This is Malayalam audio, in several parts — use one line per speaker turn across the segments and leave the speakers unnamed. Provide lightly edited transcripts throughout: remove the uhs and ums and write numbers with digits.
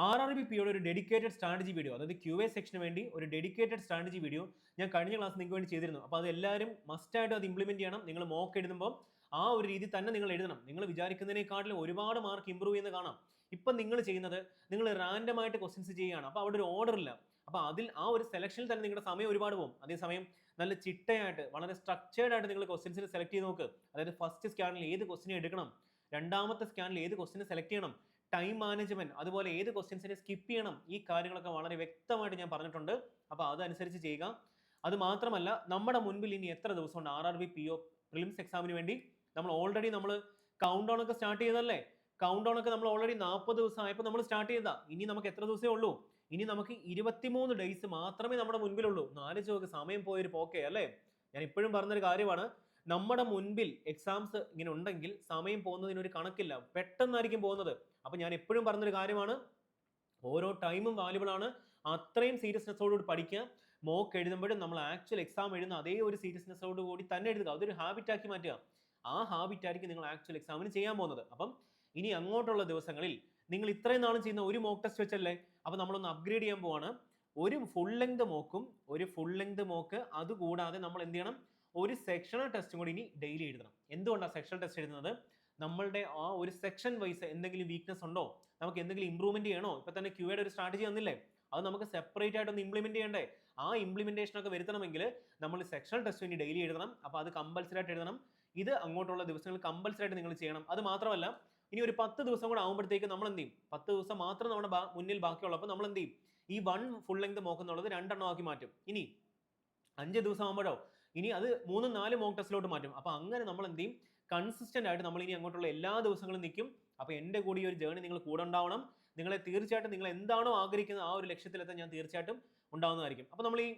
RRBPയുടെ ഒരു ഡെഡിക്കേറ്റഡ് സ്ട്രാറ്റജി വീഡിയോ, അതായത് QA സെക്ഷന് വേണ്ടി ഒരു ഡെഡിക്കേറ്റഡ് സ്ട്രാറ്റജി വീഡിയോ ഞാൻ കഴിഞ്ഞ ക്ലാസ് നിങ്ങൾക്ക് വേണ്ടി ചെയ്തിരുന്നു. അപ്പോൾ അത് എല്ലാവരും മസ്റ്റായിട്ട് അത് ഇംപ്ലിമെന്റ് ചെയ്യണം. നിങ്ങൾ മോക്ക് എഴുതുമ്പോൾ ആ ഒരു രീതി തന്നെ നിങ്ങൾ എഴുതണം. നിങ്ങൾ വിചാരിക്കുന്നതിനേക്കാളും ഒരുപാട് മാർക്ക് ഇമ്പ്രൂവ് ചെയ്യുന്നത് കാണാം. ഇപ്പം നിങ്ങൾ ചെയ്യുന്നത് നിങ്ങൾ റാൻഡം ആയിട്ട് ക്വസ്റ്റ്യൻസ് ചെയ്യുകയാണ്. അപ്പോൾ അവിടെ ഒരു ഓർഡർ ഇല്ല. അപ്പോൾ അതിൽ ആ ഒരു സെലക്ഷനിൽ തന്നെ നിങ്ങളുടെ സമയം ഒരുപാട് പോകും. അതേസമയം നല്ല ചിട്ടയായിട്ട് വളരെ സ്ട്രക്ചേർഡ് ആയിട്ട് നിങ്ങൾ ക്വസ്റ്റ്യൻസിൽ സെലക്ട് ചെയ്ത് നോക്ക്. അതായത് ഫസ്റ്റ് സ്കാനിൽ ഏത് ക്വസ്റ്റിനെ എടുക്കണം, രണ്ടാമത്തെ സ്കാനിൽ ഏത് ക്വസ്റ്റിനെ സെലക്ട് ചെയ്യണം, ടൈം മാനേജ്മെന്റ്, അതുപോലെ ഏത് ക്വസ്റ്റ്യൻസിനെ സ്കിപ്പ് ചെയ്യണം, ഈ കാര്യങ്ങളൊക്കെ വളരെ വ്യക്തമായിട്ട് ഞാൻ പറഞ്ഞിട്ടുണ്ട്. അപ്പോൾ അതനുസരിച്ച് ചെയ്യുക. അത് മാത്രമല്ല, നമ്മുടെ മുൻപിൽ ഇനി എത്ര ദിവസമുണ്ട് RRBPO പ്രിലിംസ് എക്സാമിന് വേണ്ടി? നമ്മൾ ഓൾറെഡി കൗണ്ട് ഡൗൺ ഒക്കെ സ്റ്റാർട്ട് ചെയ്തല്ലേ? കൗണ്ട് ഡൗൺ ഒക്കെ നമ്മൾ ഓൾറെഡി 40 ദിവസം ആയപ്പോൾ നമ്മൾ സ്റ്റാർട്ട് ചെയ്താ. ഇനി നമുക്ക് എത്ര ദിവസമേ ഉള്ളൂ? ഇനി നമുക്ക് 23 ഡേയ്സ് മാത്രമേ നമ്മുടെ മുൻപിലുള്ളൂ. 4 ചോക്ക് സമയം പോയൊരു പോക്കേ അല്ലേ? ഞാൻ ഇപ്പോഴും പറഞ്ഞൊരു കാര്യമാണ്, നമ്മുടെ മുൻപിൽ എക്സാംസ് ഇങ്ങനെ ഉണ്ടെങ്കിൽ സമയം പോകുന്നതിനൊരു കണക്കില്ല, പെട്ടെന്നായിരിക്കും പോകുന്നത്. അപ്പൊ ഞാൻ എപ്പോഴും പറഞ്ഞൊരു കാര്യമാണ്, ഓരോ ടൈമും വാല്യുബിൾ ആണ്. അത്രയും സീരിയസ്നെസ്സോടുകൂടി പഠിക്കുക. മോക്ക് എഴുതുമ്പോഴും നമ്മൾ ആക്ച്വൽ എക്സാം എഴുതുന്ന അതേ ഒരു സീരിയസ്നെസ്സോട് കൂടി തന്നെ എഴുതുക. അതൊരു ഹാബിറ്റാക്കി മാറ്റുക. ആ ഹാബിറ്റായിരിക്കും നിങ്ങൾ ആക്ച്വൽ എക്സാമിന് ചെയ്യാൻ പോകുന്നത്. അപ്പം ഇനി അങ്ങോട്ടുള്ള ദിവസങ്ങളിൽ നിങ്ങൾ ഇത്രയും നാളും ചെയ്യുന്ന ഒരു മോക്ക് ടെസ്റ്റ് വെച്ചല്ലേ, അപ്പൊ നമ്മളൊന്ന് അപ്ഗ്രേഡ് ചെയ്യാൻ പോവാണ്. ഒരു ഫുൾ ലെങ്ത് മോക്ക് അതുകൂടാതെ നമ്മൾ എന്ത് ചെയ്യണം, ഒരു സെക്ഷണൽ ടെസ്റ്റും കൂടി ഇനി ഡെയിലി എഴുതണം. എന്തുകൊണ്ടാണ് സെക്ഷണൽ ടെസ്റ്റ് എഴുതുന്നത്? നമ്മളുടെ ആ ഒരു സെക്ഷൻ വൈസ് എന്തെങ്കിലും വീക്ക്നെസ് ഉണ്ടോ, നമുക്ക് എന്തെങ്കിലും ഇമ്പ്രൂവ്മെന്റ് ചെയ്യണോ? ഇപ്പൊ തന്നെ QAയുടെ ഒരു സ്ട്രാറ്റജി തന്നില്ലേ, അത് നമുക്ക് സെപ്പറേറ്റ് ആയിട്ട് ഒന്ന് ഇംപ്ലിമെന്റ് ചെയ്യണ്ടേ? ആ ഇംപ്ലിമെന്റേഷൻ ഒക്കെ വരുത്തണമെങ്കിൽ നമ്മൾ സെക്ഷണൽ ടെസ്റ്റ് ഇനി ഡെയിലി എഴുതണം. അപ്പോൾ അത് കമ്പൽസറി ആയിട്ട് എഴുതണം. ഇത് അങ്ങോട്ടുള്ള ദിവസങ്ങളിൽ കമ്പൽസറി ആയിട്ട് നിങ്ങൾ ചെയ്യണം. അത് മാത്രമല്ല, ഇനി ഒരു 10 ദിവസം കൂടെ ആകുമ്പോഴത്തേക്ക് നമ്മൾ എന്ത് ചെയ്യും? 10 ദിവസം മാത്രം നമ്മുടെ മുന്നിൽ ബാക്കിയുള്ളപ്പോൾ നമ്മൾ എന്ത് ചെയ്യും? ഈ 1 ഫുൾ ലെങ്ത് മോക്കുന്നുള്ളത് 2 എണ്ണം ആക്കി മാറ്റും. ഇനി 5 ദിവസം ആകുമ്പോഴോ ഇനി അത് 3-4 മോക്ക് ടെസ്റ്റിലോട്ട് മാറ്റും. അപ്പൊ അങ്ങനെ നമ്മൾ എന്ത് ചെയ്യും? കൺസിസ്റ്റന്റ് ആയിട്ട് നമ്മൾ ഇനി അങ്ങോട്ടുള്ള എല്ലാ ദിവസങ്ങളും നിൽക്കും. അപ്പൊ എൻ്റെ കൂടി ഈ ഒരു ജേർണി നിങ്ങൾ കൂടെ ഉണ്ടാവണം. നിങ്ങളെ തീർച്ചയായിട്ടും നിങ്ങൾ എന്താണോ ആഗ്രഹിക്കുന്നത് ആ ഒരു ലക്ഷ്യത്തിലെത്താൻ ഞാൻ തീർച്ചയായിട്ടും ഉണ്ടാവുന്നതായിരിക്കും. അപ്പൊ നമ്മൾ ഈ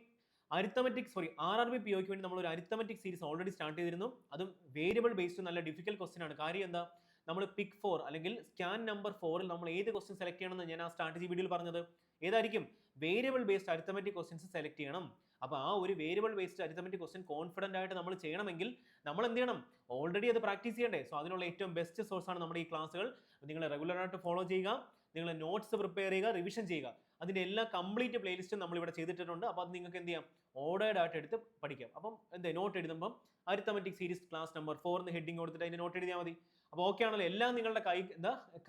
RRBPOയ്ക്ക് വേണ്ടി നമ്മൾ ഒരു അരിത്തമെറ്റിക് സീരീസ് ഓൾറെഡി സ്റ്റാർട്ട് ചെയ്തിരുന്നു. അതും വേരിയബിൾ ബേസ്ഡ് നല്ല ഡിഫിക്കൽട്ട് ക്വസ്റ്റ്യൻ ആണ്. കാര്യം എന്താ, നമ്മൾ പിക്ക് 4 അല്ലെങ്കിൽ സ്കാൻ നമ്പർ 4ൽ നമ്മൾ ഏത് ക്വസ്റ്റ്യൻ സെലക്ട് ചെയ്യണമെന്ന് ഞാൻ ആ സ്ട്രാറ്റജി വീഡിയോയിൽ പറഞ്ഞത്. ഏതായിരിക്കും? Variable based arithmetic questions select ചെയ്യണം. അപ്പോൾ ആ ഒരു variable based arithmetic question confident ആയിട്ട് നമ്മൾ ചെയ്യണമെങ്കിൽ നമ്മൾ എന്ത് ചെയ്യണം? ഓൾറെഡി അത് പ്രാക്ടീസ് ചെയ്യണ്ടേ? സോ അതിനുള്ള ഏറ്റവും ബെസ്റ്റ് സോഴ്സ് ആണ് നമ്മുടെ ഈ ക്ലാസ്സുകൾ. നിങ്ങൾ റെഗുലർ ആയിട്ട് ഫോളോ ചെയ്യുക, നിങ്ങൾ നോട്ട്സ് പ്രിപ്പയർ ചെയ്യുക, റിവിഷൻ ചെയ്യുക. അതിന്റെ എല്ലാ കംപ്ലീറ്റ് പ്ലേലിസ്റ്റും നമ്മൾ ഇവിടെ ചെയ്തിട്ടുണ്ട്. അപ്പോൾ അത് നിങ്ങൾക്ക് എന്ത് ചെയ്യാം? ഓർഡേർഡ് ആയിട്ട് എടുത്ത് പഠിക്കാം. അപ്പം നോട്ട് എഴുതുമ്പോൾ അരിത്തമെറ്റിക് സീരീസ് ക്ലാസ് നമ്പർ 4 എന്ന് ഹെഡിങ് കൊടുത്തിട്ട് അതിന്റെ നോട്ട് എഴുതിയാൽ മതി. അപ്പോൾ ഓക്കെ ആണല്ലോ? എല്ലാം നിങ്ങളുടെ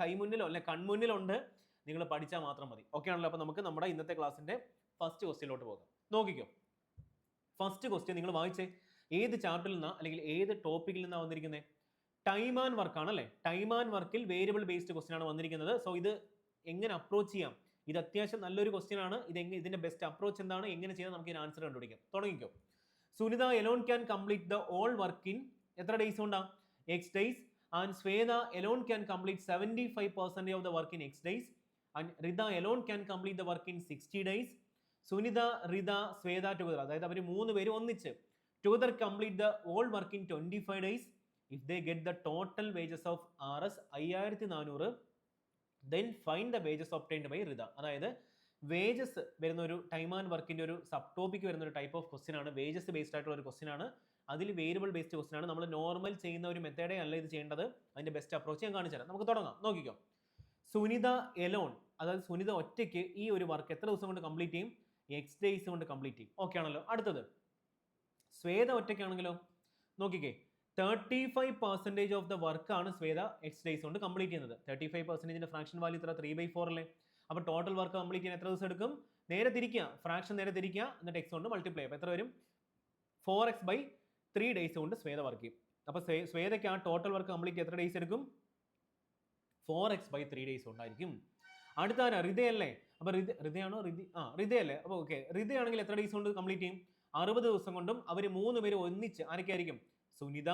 കൈമുന്നിലോ അല്ലെ കൺമുന്നിലുണ്ട്, നിങ്ങൾ പഠിച്ചാൽ മാത്രം മതി. ഓക്കെ ആണല്ലോ? അപ്പോൾ നമുക്ക് നമ്മുടെ ഇന്നത്തെ ക്ലാസ്സിന്റെ ഫസ്റ്റ് ക്വസ്റ്റ്യനിലോട്ട് പോകാം. നോക്കിക്കോ, ഫസ്റ്റ് ക്വസ്റ്റ്യൻ നിങ്ങൾ വായിച്ചേ. ഏത് ചാപ്റ്ററിൽ നിന്നാ അല്ലെങ്കിൽ ഏത് ടോപ്പിക്കിൽ നിന്നാണ് വന്നിരിക്കുന്നത്? ടൈം ആൻഡ് വർക്ക് ആണല്ലേ? ടൈം ആൻഡ് വർക്കിൽ വേരിയബിൾ ബേസ്ഡ് ക്വസ്റ്റ്യൻ ആണ് വന്നിരിക്കുന്നത്. സോ ഇത് എങ്ങനെ അപ്രോച്ച് ചെയ്യാം? ഇത് അത്യാവശ്യം നല്ലൊരു ക്വസ്റ്റ്യൻ ആണ്. ഇതിന്റെ ബെസ്റ്റ് അപ്രോച്ച് എന്താണ്, എങ്ങനെ ചെയ്താൽ നമുക്ക് ഇതിന് ആൻസർ കണ്ടുപിടിക്കാം? തുടങ്ങിക്കോ. Sunita alone can complete the all work in എത്ര ഡേയ്സ് കൊണ്ടാ? X days. And Sweda alone can complete 75% of the work in X days. And Rida alone can complete the work in 60 days. Sunita, Rida, Sweda together, അതായത് അവർ 3 പേര് ഒന്നിച്ച് together complete the whole work in 25 days. If they get the total wages of RS 5400, then find the wages obtained by Rida. അതായത് വേജസ് വരുന്ന ഒരു ടൈം ആൻഡ് വർക്കിന്റെ ഒരു സബ് ടോപ്പിക് വരുന്ന ഒരു ടൈപ്പ് ഓഫ് ക്വസ്റ്റ്യൻ ആണ്. വേജസ് ബേസ്ഡ് ആയിട്ടുള്ള ഒരു ക്വസ്റ്റ്യൻ ആണ്. അതിൽ വേരിയബിൾ ബേസ്ഡ് ക്വസ്റ്റ്യൻ ആണ്. നമ്മൾ നോർമൽ ചെയ്യുന്ന ഒരു മെത്തേഡേ അല്ല ഇത് ചെയ്യേണ്ടത്. അതിന്റെ ബെസ്റ്റ് അപ്രോച്ച് ഞാൻ കാണിച്ചു തരാം. നമുക്ക് തുടങ്ങാം. നോക്കിക്കോ. സുനിത എലോൺ, അതായത് സുനിത ഒറ്റയ്ക്ക് ഈ ഒരു വർക്ക് എത്ര ദിവസം കൊണ്ട് കംപ്ലീറ്റ് ചെയ്യും? X days കൊണ്ട് കംപ്ലീറ്റ് ചെയ്യും. ഓക്കെ ആണല്ലോ? അടുത്തത് ശ്വേത ഒറ്റയ്ക്കാണെങ്കിലോ? നോക്കിക്കേ, 35% ഓഫ് ദ വർക്ക് ആണ് ശ്വേത X days കൊണ്ട് കംപ്ലീറ്റ് ചെയ്യുന്നത്. 35%ന്റെ ഫ്രാക്ഷൻ വാല്യൂ ഇത്ര 3/4 അല്ലേ? അപ്പോൾ ടോട്ടൽ വർക്ക് കംപ്ലീറ്റ് ചെയ്യാൻ എത്ര ദിവസം എടുക്കും? നേരെ തിരിക്കുക, ഫ്രാക്ഷൻ നേരെ തിരിക്കുക, എന്നിട്ട് X കൊണ്ട് മൾട്ടിപ്ലൈ. അപ്പോൾ എത്ര വരും? 4x/3 days കൊണ്ട് ശ്വേത വർക്ക് ചെയ്യും. അപ്പോൾ ശ്വേതയ്ക്ക് ആ ടോട്ടൽ വർക്ക് കംപ്ലീറ്റ് എത്ര ഡേയ്സ് എടുക്കും? 4x/3 days കൊണ്ടായിരിക്കും. അടുത്ത ആരാ? റിതയല്ലേ? അപ്പോൾ റിതയാണോ? റിതയല്ലേ? അപ്പോൾ ഓക്കെ, റിതയാണെങ്കിൽ എത്ര ഡേയ്സ് കൊണ്ട് കംപ്ലീറ്റ് ചെയ്യും? 60 ദിവസം കൊണ്ടും. അവർ 3 പേര് ഒന്നിച്ച്, ആരൊക്കെയായിരിക്കും? സുനിത,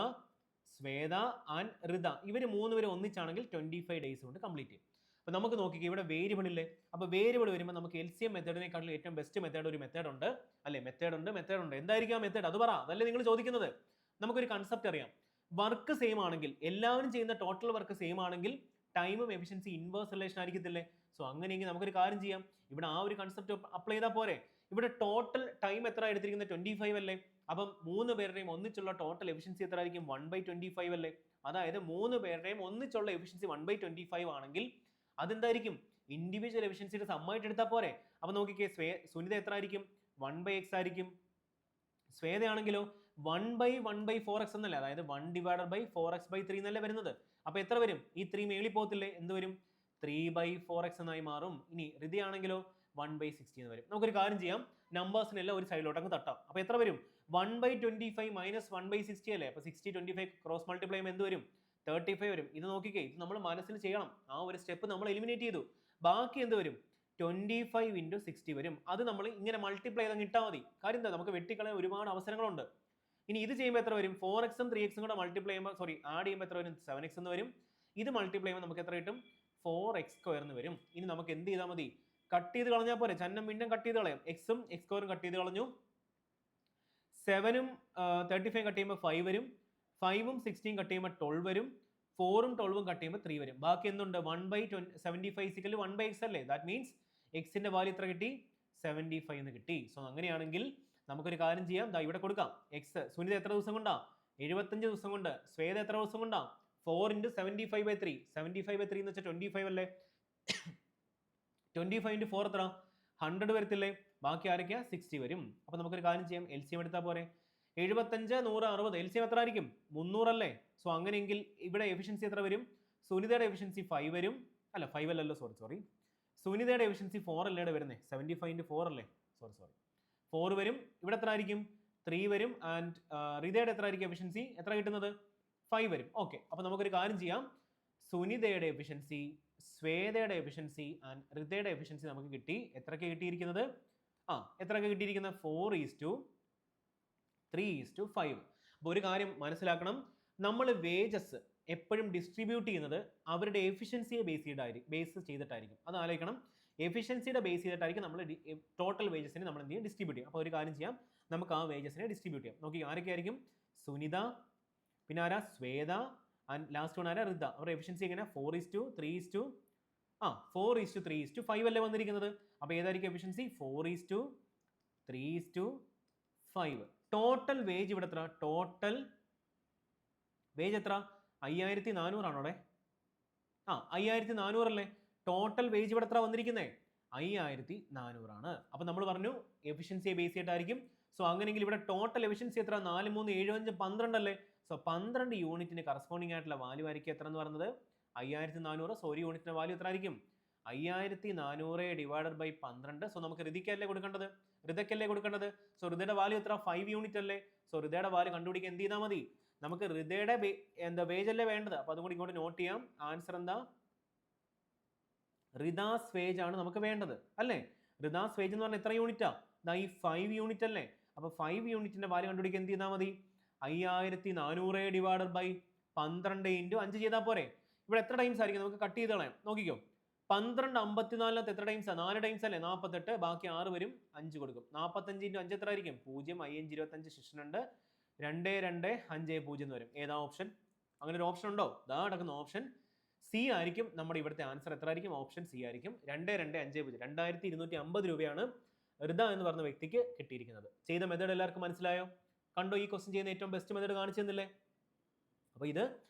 ശ്വേത ആൻഡ് റിത. ഇവർ 3 പേര് ഒന്നിച്ചാണെങ്കിൽ 25 days കൊണ്ട് കംപ്ലീറ്റ് ചെയ്യും. അപ്പോൾ നമുക്ക് നോക്കിക്കോ, ഇവിടെ വേരിയബിൾ ഇല്ലേ? അപ്പോൾ വേരിയബിൾ വരുമ്പോൾ നമുക്ക് LCM മെത്തേഡിനെക്കാളും ഏറ്റവും ബെസ്റ്റ് മെത്തേഡ് ഒരു മെത്തേഡ് ഉണ്ട് അല്ലേ? മെത്തേഡ് ഉണ്ട്. എന്തായിരിക്കും ആ മെത്തേഡ്? അത് പറ. അതല്ലേ നിങ്ങൾ ചോദിക്കുന്നത്. നമുക്കൊരു കൺസെപ്റ്റ് അറിയാം. വർക്ക് സെയിം ആണെങ്കിൽ, എല്ലാവരും ചെയ്യുന്ന ടോട്ടൽ വർക്ക് സെയിം ആണെങ്കിൽ ടൈമും എഫിഷ്യൻസി ഇൻവേഴ്സ് റിലേഷൻ ആയിരിക്കത്തില്ലേ? സോ അങ്ങനെയെങ്കിൽ നമുക്കൊരു കാര്യം ചെയ്യാം. ഇവിടെ ആ ഒരു കൺസെപ്റ്റ് അപ്ലൈ ചെയ്താൽ പോരെ? ഇവിടെ ടോട്ടൽ ടൈം എത്ര എടുത്തിരിക്കുന്നത്? 25 അല്ലേ? അപ്പം 3 പേരുടെയും ഒന്നിച്ചുള്ള ടോട്ടൽ എഫിഷ്യൻസി എത്ര ആയിരിക്കും? 1/25 അല്ലേ? അതായത് 3 പേരുടെയും ഒന്നിച്ചുള്ള എഫിഷ്യൻസി 1/25 ആണെങ്കിൽ അതെന്തായിരിക്കും? ഇൻഡിവിജ്വൽ എഫിഷ്യൻസിയുടെ സമ്മായിട്ട് എടുത്താൽ പോരെ. അപ്പൊ നോക്കിക്കേ, സുനിത എത്ര ആയിരിക്കും? 1/x ആയിരിക്കും. ശ്വേതയാണെങ്കിലോ 1/4x എന്നല്ലേ, അതായത് 1/4x/3 എന്നല്ലേ വരുന്നത്. അപ്പൊ എത്ര വരും? ഈ 3 മേളിൽ പോകത്തില്ലേ, എന്ത് വരും? 3/4x എന്നായി മാറും. ഇനി ഹൃദയാണെങ്കിലോ 1/60 എന്ന് വരും. നമുക്കൊരു കാര്യം ചെയ്യാം, നമ്പേഴ്സിനെല്ലാം ഒരു സൈഡിലോട്ട് അങ്ങ് തട്ടാം. അപ്പൊ എത്ര വരും? 1/25 മൈനസ് 1/60 അല്ലേ. അപ്പൊ 60 25 ക്രോസ് മൾട്ടിപ്ലൈ ചെയ്യുമ്പോൾ എന്ത് വരും? 35 വരും. ഇത് നോക്കിക്കേ, ഇത് നമ്മൾ മനസ്സിൽ ചെയ്യണം. ആ ഒരു സ്റ്റെപ്പ് നമ്മൾ എലിമിനേറ്റ് ചെയ്തു. ബാക്കി എന്ത് വരും? 25 × 60 വരും. അത് നമ്മൾ ഇങ്ങനെ മൾട്ടിപ്ലൈ ചെയ്ത് ഇട്ടാൽ മതി. കാര്യം എന്താ, നമുക്ക് വെട്ടിക്കളയാൻ ഒരുപാട് അവസരങ്ങളുണ്ട്. ഇനി ഇത് ചെയ്യുമ്പോൾ എത്ര വരും? 4x ഉം 3x ഉം കൂടെ മൾട്ടിപ്ലൈ ചെയ്യുമ്പോൾ ആഡ് ചെയ്യുമ്പോൾ എത്ര വരും? 7x എന്ന് വരും. ഇത് മൾട്ടിപ്ലൈ ചെയ്യുമ്പോൾ നമുക്ക് എത്ര കിട്ടും? 4x² എന്ന് വരും. ഇനി നമുക്ക് എന്ത് ചെയ്താൽ മതി? കട്ട് ചെയ്ത് കളഞ്ഞാൽ പോരെ. ചന്നം വീണ്ടും കട്ട് ചെയ്ത് കളയാം. എക്സും x² കട്ട് ചെയ്ത് കളഞ്ഞു. 7 ഉം 35 കട്ട് ചെയ്യുമ്പോൾ 5 വരും. 5 ഉം 16 കട്ട് ചെയ്യുമ്പോൾ 12 വരും. 4 ഉം 12 ഉം കട്ട് ചെയ്യുമ്പോൾ 3 വരും. ബാക്കി എന്തുണ്ട്? 1/75 1/x അല്ലേ. ദാറ്റ് മീൻസ് എക്സിന്റെ വാല്യൂ എത്ര കിട്ടി? 75 എന്ന് കിട്ടി. സോ അങ്ങനെയാണെങ്കിൽ നമുക്കൊരു കാര്യം ചെയ്യാം, ദാ ഇവിടെ കൊടുക്കാം. എക്സ് സുനിത എത്ര ദിവസം കൊണ്ടാ? 75 ദിവസം കൊണ്ട്. ശ്വേത എത്ര ദിവസം കൊണ്ടാ? 4 × 75/3. 75/3 എന്ന് വെച്ചാൽ 25 അല്ലേ. 25 × 4 എത്ര? 100 വരത്തില്ലേ. ബാക്കി ആരൊക്കെയാ? 60 വരും. അപ്പൊ നമുക്കൊരു കാര്യം ചെയ്യാം, LCM എടുത്താൽ പോരെ. 75 100 60. LCM എത്ര ആയിരിക്കും? 300 അല്ലേ. സോ അങ്ങനെയെങ്കിൽ ഇവിടെ എഫിഷ്യൻസി എത്ര വരും? സുനിതയുടെ എഫിഷ്യൻസി 5 വരും. അല്ല 5 അല്ലല്ലോ, സോറി. സുനിതയുടെ എഫിഷ്യൻസി 4 അല്ലേ വരുന്നത്. 75 × 4 അല്ലേ. സോറി 4 വരും. ഇവിടെ എത്ര ആയിരിക്കും? 3 വരും. ആൻഡ് റിതയുടെ എത്ര ആയിരിക്കും എഫിഷ്യൻസി? എത്ര കിട്ടുന്നത്? 5 വരും. ഓക്കെ, അപ്പൊ നമുക്കൊരു കാര്യം ചെയ്യാം. സുനിതയുടെ എഫിഷ്യൻസി, ശ്വേതയുടെ എഫിഷ്യൻസി ആൻഡ് റിതയുടെ എഫിഷ്യൻസി നമുക്ക് കിട്ടി. എത്രയൊക്കെ കിട്ടിയിരിക്കുന്നത്? എത്രയൊക്കെ കിട്ടിയിരിക്കുന്നത്? 4:3:5. അപ്പോൾ ഒരു കാര്യം മനസ്സിലാക്കണം, നമ്മൾ വേജസ് എപ്പോഴും ഡിസ്ട്രിബ്യൂട്ട് ചെയ്യുന്നത് അവരുടെ എഫിഷ്യൻസിയെ ബേസ് ചെയ്തിട്ടായിരിക്കും. അത് ആലോചിക്കണം. എഫിഷ്യൻസിയുടെ ബേസ് ചെയ്തിട്ടായിരിക്കും നമ്മൾ ടോട്ടൽ വേജസിനെ നമ്മൾ എന്ത് ചെയ്യും? ഡിസ്ട്രിബ്യൂട്ട് ചെയ്യും. അപ്പോൾ ഒരു കാര്യം ചെയ്യാം, നമുക്ക് ആ വേജസിനെ ഡിസ്ട്രിബ്യൂട്ട് ചെയ്യാം. നോക്കി ആരൊക്കെ ആയിരിക്കും? സുനിത, പിന്നെ ആരാ? ശ്വേത, ആൻഡ് ലാസ്റ്റ് വൺ ആരാ? റിത. അവരുടെ എഫിഷ്യൻസി എങ്ങനെ? 4:3:5 അല്ലേ വന്നിരിക്കുന്നത്. അപ്പോൾ ഏതായിരിക്കും എഫിഷ്യൻസി? 4:3:5. ടോട്ടൽ വേജ് ഇവിടെ എത്ര? ടോട്ടൽ വേജ് എത്ര? 5400 ആണോടെ? 5400 അല്ലേ. ടോട്ടൽ വേജ് ഇവിടെ എത്ര വന്നിരിക്കുന്നത്? 5400 ആണ്. അപ്പൊ നമ്മൾ പറഞ്ഞു എഫിഷ്യൻസിയെ ബേസ് ചെയ്തിട്ടായിരിക്കും. സോ അങ്ങനെയെങ്കിൽ ഇവിടെ ടോട്ടൽ എഫിഷ്യൻസി എത്ര? 4 3 7 5 12 അല്ലേ. സോ 12 യൂണിറ്റിന് കറസ്പോണ്ടിങ് ആയിട്ടുള്ള വാല്യൂ ആയിരിക്കും എത്ര എന്ന് പറയുന്നത്? 5400. സോ ഒരു യൂണിറ്റിന്റെ വാല്യൂ എത്ര ആയിരിക്കും? 5400 / 12. സോ നമുക്ക് ഋതിക്കല്ലേ കൊടുക്കേണ്ടത്? സോ ഋതയുടെ വാല്യൂ എത്ര? 5 യൂണിറ്റ് അല്ലേ. സോ ഋതയുടെ വാല്യൂ കണ്ടുപിടിക്കാൻ എന്ത് ചെയ്താൽ മതി? നമുക്ക് ഋതയുടെ വേജ് അല്ലേ വേണ്ടത്. അപ്പൊ അതും കൂടി ഇങ്ങോട്ട് നോട്ട് ചെയ്യാം. ആൻസർ എന്താ? റിതാസ് വേജ് ആണ് നമുക്ക് വേണ്ടത് അല്ലേ. റിതാസ് വേജ് എന്ന് പറഞ്ഞാൽ എത്ര യൂണിറ്റാ? ഈ 5 യൂണിറ്റ് അല്ലേ. അപ്പൊ 5 യൂണിറ്റിന്റെ വാല്യൂ കണ്ടുപിടിക്കാൻ എന്ത് ചെയ്താൽ മതി? 5400 / 12 × 5 ചെയ്താൽ പോരെ. ഇവിടെ എത്ര ടൈംസ് ആയിരിക്കും? നമുക്ക് കട്ട് ചെയ്ത് കളയാം. നോക്കിക്കോ, 12 54 എത്ര ടൈംസാ? 4 ടൈംസ് അല്ലേ. 48. ബാക്കി 6 വരും. 5 കൊടുക്കും. 45 × 5 എത്ര ആയിരിക്കും? 0. 5 25 ശിഷ്ടൻ ഉണ്ട്. 2 2 5 0 എന്ന് വരും. ഏതാ ഓപ്ഷൻ? അങ്ങനെ ഒരു ഓപ്ഷൻ ഉണ്ടോ? ദാ കിടക്കുന്ന ഓപ്ഷൻ സി ആയിരിക്കും. നമ്മുടെ ഇവിടുത്തെ ആൻസർ എത്ര ആയിരിക്കും? ഓപ്ഷൻ സി ആയിരിക്കും. 2 2 5 0. 2250 രൂപയാണ് റിത എന്ന് പറഞ്ഞ വ്യക്തിക്ക് കിട്ടിയിരിക്കുന്നത്. ചെയ്ത മെത്തേഡ് എല്ലാവർക്കും മനസ്സിലായോ? കണ്ടോ? ഈ ക്വസ്റ്റ്യൻ ചെയ്യുന്ന ഏറ്റവും ബെസ്റ്റ് മെത്തേഡ് കാണിച്ചു തന്നില്ലേ? അപ്പോൾ ഇത്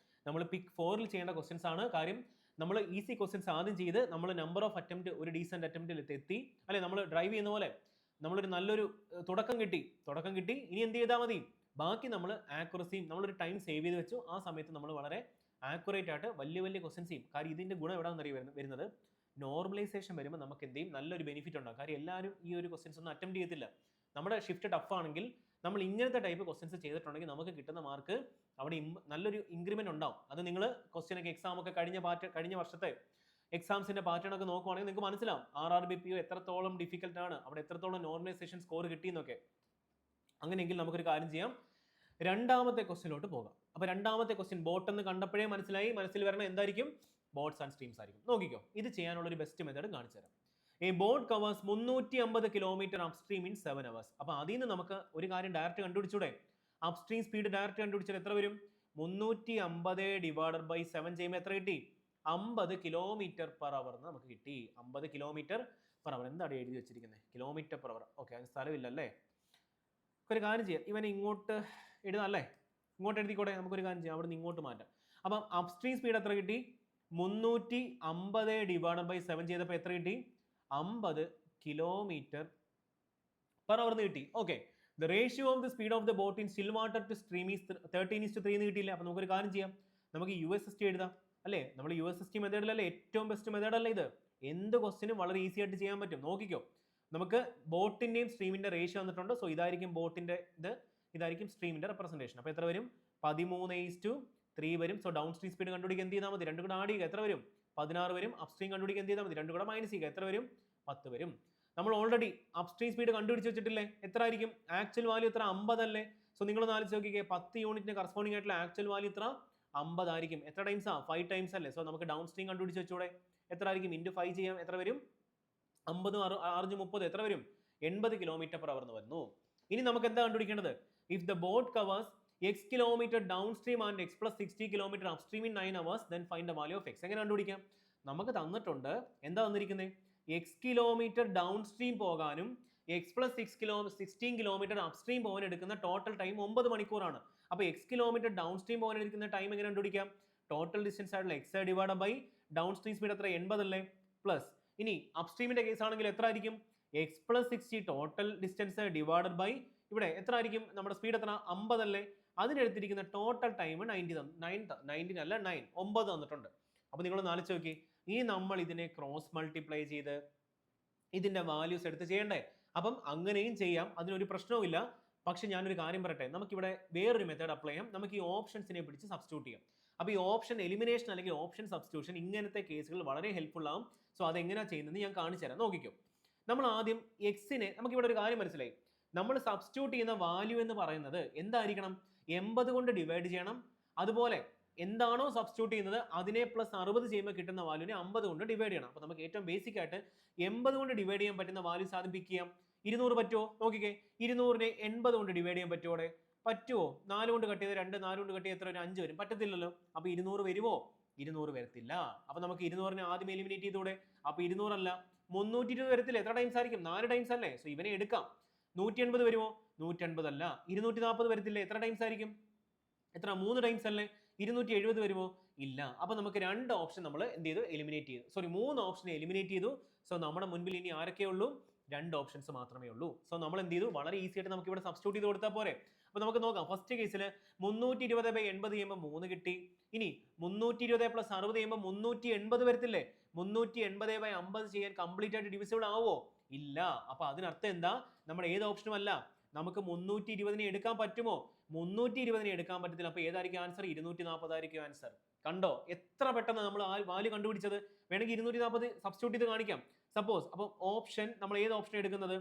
നമ്മൾ പിക്ക് 4-ൽ ചെയ്യേണ്ട ക്വസ്റ്റ്യൻസ് ആണ്. കാര്യം നമ്മൾ ഈസി ക്വസ്റ്റ്യൻസ് ആദ്യം ചെയ്ത് നമ്മൾ നമ്പർ ഓഫ് അറ്റംപ്റ്റ് ഒരു ഡീസെന്റ് അറ്റംപ്റ്റിൽ എത്തി അല്ലെ. നമ്മൾ ഡ്രൈവ് ചെയ്യുന്ന പോലെ നമ്മളൊരു നല്ലൊരു തുടക്കം കിട്ടി. ഇനി എന്ത് ചെയ്താൽ മതി? ബാക്കി നമ്മൾ ആക്യുറസിയും നമ്മളൊരു ടൈം സേവ് ചെയ്ത് വെച്ചു. ആ സമയത്ത് നമ്മൾ വളരെ ആക്യുറേറ്റ് ആയിട്ട് വലിയ ക്വസ്റ്റ്യൻസ് ചെയ്യും. കാര്യം ഇതിന്റെ ഗുണം എവിടെയാണെന്ന് വരുന്നത്? നോർമലൈസേഷൻ വരുമ്പോൾ നമുക്ക് എന്ത് ചെയ്യും? നല്ലൊരു ബെനിഫിറ്റ് ഉണ്ടാകും. കാര്യം എല്ലാവരും ഈ ഒരു ക്വസ്റ്റ്യൻസ് ഒന്നും അറ്റംപ്റ്റ് ചെയ്യത്തില്ല. നമ്മുടെ ഷിഫ്റ്റ് ടഫ് ആണെങ്കിൽ നമ്മൾ ഇങ്ങനത്തെ ടൈപ്പ് ക്വസ്റ്റ്യൻസ് ചെയ്തിട്ടുണ്ടെങ്കിൽ നമുക്ക് കിട്ടുന്ന മാർക്ക് അവിടെ നല്ലൊരു ഇൻക്രിമെന്റ് ഉണ്ടാവും. അത് നിങ്ങൾ ക്വസ്റ്റ്യനൊക്കെ എക്സാം ഒക്കെ കഴിഞ്ഞ വർഷത്തെ എക്സാംസിന്റെ പാറ്റേൺ ഒക്കെ നോക്കുവാണെങ്കിൽ നിങ്ങൾക്ക് മനസ്സിലാവും RRBPO എത്രത്തോളം ഡിഫിക്കൽട്ട് ആണ്, അവിടെ എത്രത്തോളം നോർമലൈസേഷൻ സ്കോർ കിട്ടിയെന്നൊക്കെ. അങ്ങനെയെങ്കിൽ നമുക്കൊരു കാര്യം ചെയ്യാം, രണ്ടാമത്തെ ക്വസ്റ്റ്യനിലോട്ട് പോകാം. അപ്പൊ രണ്ടാമത്തെ ക്വസ്റ്റ്യൻ ബോട്ട് എന്ന് കണ്ടപ്പോഴേ മനസ്സിൽ വരണം എന്തായിരിക്കും? ബോട്ട്സ് ആൻഡ് സ്ട്രീംസ് ആയിരിക്കും. നോക്കിക്കോ, ഇത് ചെയ്യാനുള്ള ഒരു ബെസ്റ്റ് മെത്തേഡ് കാണിച്ചു തരാം. A boat covers 350 kilometer upstream in 7 hours. അപ്പോൾ അതിൽ നിന്ന് നമുക്ക് ഒരു കാര്യം ഡയറക്റ്റ് കണ്ടുപിടിച്ചൂടെ? അപ്സ്ട്രീം സ്പീഡ് ഡയറക്റ്റ് കണ്ടുപിടിച്ചാൽ എത്ര വരും? 350 / 7 ചെയ്യുമ്പോൾ എത്ര കിട്ടി? 50 km/h നമുക്ക് കിട്ടി. 50 km/h. എന്താണ് എഴുതി വെച്ചിരിക്കുന്നത്? km/h. ഓക്കെ, അതിന് സ്ഥലമില്ലല്ലേ. ഒരു കാര്യം ചെയ്യാം, ഇവനെ ഇങ്ങോട്ട് എഴുതാം അല്ലേ. ഇങ്ങോട്ട് എഴുതിക്കോട്ടെ. നമുക്കൊരു കാര്യം ചെയ്യാം, അവിടെ നിന്ന് ഇങ്ങോട്ട് മാറ്റാം. അപ്പം അപ്സ്ട്രീം സ്പീഡ് എത്ര കിട്ടി? 350 ഡിവൈഡ് ബൈ 7 ചെയ്തപ്പോൾ എത്ര കിട്ടി? 50 കിലോമീറ്റർ പെർ അവർ കിട്ടി. Okay, the ratio of the speed of the boat in still water to stream is 13:3 എന്ന് കിട്ടിയില്ല. അപ്പോൾ നമുക്കൊരു കാര്യം ചെയ്യാം, നമുക്ക് USST എഴുതാം അല്ലേ? നമ്മൾ USST മെത്തേഡിലല്ലേ ഏറ്റവും ബെസ്റ്റ് മെത്തേഡ് അല്ലേ ഇത്? എന്ത് ക്വസ്റ്റിനും വളരെ ഈസി ആയിട്ട് ചെയ്യാൻ പറ്റും. നോക്കിക്കോ, നമുക്ക് ബോട്ടിന്റെയും സ്ട്രീമിന്റെ റേഷ്യോ വന്നിട്ടുണ്ട്. സോ ഇതായിരിക്കും ബോട്ടിന്റെ ഇത്, ഇതായിരിക്കും സ്ട്രീമിന്റെ റെപ്രസെന്റേഷൻ. അപ്പോൾ എത്ര വരും? 13:3 വരും. സോ ഡൗൺ സ്ട്രീം സ്പീഡ് കണ്ടുപിടിക്കാൻ എന്ത് ചെയ്താൽ മതി? 2 കൂടെ ആഡ് ചെയ്യുക, എത്ര വരും? 16 വരും. അപ്സ്ട്രീം കണ്ടുപിടിക്കാൻ എന്ത് ചെയ്താൽ മതി? 2 കൂടെ മൈനസ് ചെയ്യുക, എത്ര വരും? 10 വരും. നമ്മൾ ഓൾറെഡി അപ്സ്ട്രീം സ്പീഡ് കണ്ടുപിടിച്ച് വെച്ചിട്ടില്ലേ? എത്ര ആയിരിക്കും? ആക്ച്വൽ വാല്യൂ എത്ര? 50 അല്ലേ? സോ നിങ്ങൾ ഒന്ന് ആലോചിച്ച് നോക്കിക്കേ, 10 യൂണിറ്റിന് കറസ്പോണ്ടിങ് ആയിട്ടുള്ള ആക്ച്വൽ വാല്യൂ എത്ര? 50 ആയിരിക്കും. എത്ര ടൈംസാ? 5 ടൈംസ് അല്ലേ? സോ നമുക്ക് ഡൗൺ സ്ട്രീം കണ്ടുപിടിച്ച് വെച്ചൂടെ? എത്ര ആയിരിക്കും? ഇൻറ്റു 5 ചെയ്യാം, എത്ര വരും? 50 6 30 എത്ര വരും? 80 കിലോമീറ്റർ പെർ അവർ വരുന്നു. ഇനി നമുക്ക് എന്താ കണ്ടുപിടിക്കേണ്ടത്? If the boat covers x kilometre down stream and x + 60 kilometre upstream in 9 hours, then find the value of x. എങ്ങനെ കണ്ടുപിടിക്കാം? നമുക്ക് തന്നിട്ടുണ്ട്, എന്താ തന്നിരിക്കുന്നത്? x കിലോമീറ്റർ ഡൗൺ സ്ട്രീം പോകാനും x + 16 കിലോമീറ്റർ അപ്സ്ട്രീം പോകാൻ എടുക്കുന്ന ടോട്ടൽ ടൈം 9 മണിക്കൂറാണ്. അപ്പോൾ x കിലോമീറ്റർ ഡൗൺ സ്ട്രീം പോകാൻ എടുക്കുന്ന ടൈം എങ്ങനെ കണ്ടുപിടിക്കാം? ടോട്ടൽ ഡിസ്റ്റൻസ് ആയിട്ടുള്ള x divide by down stream speed എത്ര? 80 അല്ലേ? പ്ലസ് ഇനി അപ്സ്ട്രീമിന്റെ കേസ് ആണെങ്കിൽ എത്ര ആയിരിക്കും? x + 60 total distance divided by ഇവിടെ എത്ര ആയിരിക്കും? നമ്മുടെ സ്പീഡ് എത്ര? 50 അല്ലേ? അതിനെടുത്തിരിക്കുന്ന ടോട്ടൽ ടൈം 19 അല്ല 9 തന്നിട്ടുണ്ട്. അപ്പോൾ നിങ്ങളൊന്ന് ആലോചിച്ച് നോക്കി, ഇനി നമ്മൾ ഇതിനെ ക്രോസ് മൾട്ടിപ്ലൈ ചെയ്ത് ഇതിന്റെ വാല്യൂസ് എടുത്ത് ചെയ്യണ്ടേ? അപ്പം അങ്ങനെയും ചെയ്യാം, അതിനൊരു പ്രശ്നവുമില്ല. പക്ഷെ ഞാനൊരു കാര്യം പറയട്ടെ, നമുക്കിവിടെ വേറൊരു മെത്തേഡ് അപ്ലൈ ചെയ്യാം. നമുക്ക് ഈ ഓപ്ഷൻസിനെ പിടിച്ച് സബ്സ്റ്റിറ്റ്യൂട്ട് ചെയ്യാം. അപ്പോൾ ഈ ഓപ്ഷൻ എലിമിനേഷൻ അല്ലെങ്കിൽ ഓപ്ഷൻ സബ്സ്റ്റിറ്റ്യൂഷൻ ഇങ്ങനത്തെ കേസുകൾ വളരെ ഹെൽപ്ഫുൾ ആവും. സോ അതെങ്ങനെയാണ് ചെയ്യുന്നത് ഞാൻ കാണിച്ചു തരാം, നോക്കിക്കോ. നമ്മൾ ആദ്യം എക്സിനെ, നമുക്കിവിടെ ഒരു കാര്യം മനസ്സിലായി, നമ്മൾ സബ്സ്റ്റിറ്റ്യൂട്ട് ചെയ്യുന്ന വാല്യൂ എന്ന് പറയുന്നത് എന്തായിരിക്കണം? 80 കൊണ്ട് ഡിവൈഡ് ചെയ്യണം. അതുപോലെ എന്താണോ സബ്സ്റ്റിറ്റ്യൂട്ട് ചെയ്യുന്നത് അതിനെ പ്ലസ് 60 ചെയ്യുമ്പോൾ കിട്ടുന്ന വാല്യൂനെ 50 കൊണ്ട് ഡിവൈഡ് ചെയ്യണം. അപ്പോൾ നമുക്ക് ഏറ്റവും ബേസിക് ആയിട്ട് 80 കൊണ്ട് ഡിവൈഡ് ചെയ്യാൻ പറ്റുന്ന വാല്യൂസ് ആദ്യം പിക്ക് ചെയ്യാം. 200 പറ്റുമോ? നോക്കിക്കേ, 200നെ 80 കൊണ്ട് ഡിവൈഡ് ചെയ്യാൻ പറ്റുമോ? പറ്റുമോ? 4 കൊണ്ട് കട്ട് ചെയ്ത് 2, 4 കൊണ്ട് കട്ട് ചെയ്ത് എത്ര? 5 വരും. പറ്റത്തില്ലല്ലോ. അപ്പോൾ 200 വരുമോ? 200 വരത്തില്ല. അപ്പോൾ നമുക്ക് 200നെ ആദ്യം എലിമിനേറ്റ് ചെയ്തൂടെ? അപ്പോൾ 200 അല്ല 320 വരത്തില്ല. എത്ര ടൈംസ് ആയിരിക്കും? 4 ടൈംസ് അല്ലേ? സോ ഇവനെ എടുക്കാം. 180 വരുമോ? 180 അല്ല. 240 വരത്തില്ലേ? എത്ര ടൈംസ് ആയിരിക്കും? എത്ര? 3 ടൈംസ് അല്ലേ? 270 വരുമോ? ഇല്ല. അപ്പോൾ നമുക്ക് 2 ഓപ്ഷൻ നമ്മൾ എന്ത് ചെയ്തു? എലിമിനേറ്റ് ചെയ്തു. സോറി, 3 ഓപ്ഷനെ എലിമിനേറ്റ് ചെയ്തു. സോ നമ്മുടെ മുൻപിൽ ഇനി ആരൊക്കെ ഉള്ളൂ? 2 ഓപ്ഷൻസ് മാത്രമേ ഉള്ളൂ. സോ നമ്മൾ എന്ത് ചെയ്തു? വളരെ ഈസി ആയിട്ട് നമുക്ക് ഇവിടെ സബ്സ്റ്റിറ്റ്യൂട്ട് ചെയ്ത് കൊടുത്താൽ പോരെ? അപ്പോൾ നമുക്ക് നോക്കാം. ഫസ്റ്റ് കേസിൽ 320/80 ചെയ്യുമ്പോൾ 3 കിട്ടി. ഇനി 320 + 60 ചെയ്യുമ്പോൾ 380 വരത്തില്ലേ? 380/50 ചെയ്യാൻ കംപ്ലീറ്റ് ആയിട്ട് ഡിവിസിബിൾ ആവോ? ഇല്ല. അപ്പോൾ അതിനർത്ഥം എന്താ? നമ്മുടെ ഏത് ഓപ്ഷനും അല്ല. നമുക്ക് 320നെ എടുക്കാൻ പറ്റുമോ? 320നെ എടുക്കാൻ പറ്റത്തില്ല. അപ്പോൾ ഏതായിരിക്കും ആൻസർ? 240 ആയിരിക്കും ആൻസർ. കണ്ടോ എത്ര പെട്ടെന്ന് നമ്മൾ ആ വാല്യൂ കണ്ടുപിടിച്ചത്? വേണമെങ്കിൽ 240 സബ്സ്റ്റിറ്റ്യൂട്ട് ചെയ്ത് കാണിക്കാം. സപ്പോസ് അപ്പോൾ ഓപ്ഷൻ, നമ്മൾ ഏത് ഓപ്ഷൻ എടുക്കുന്നത്?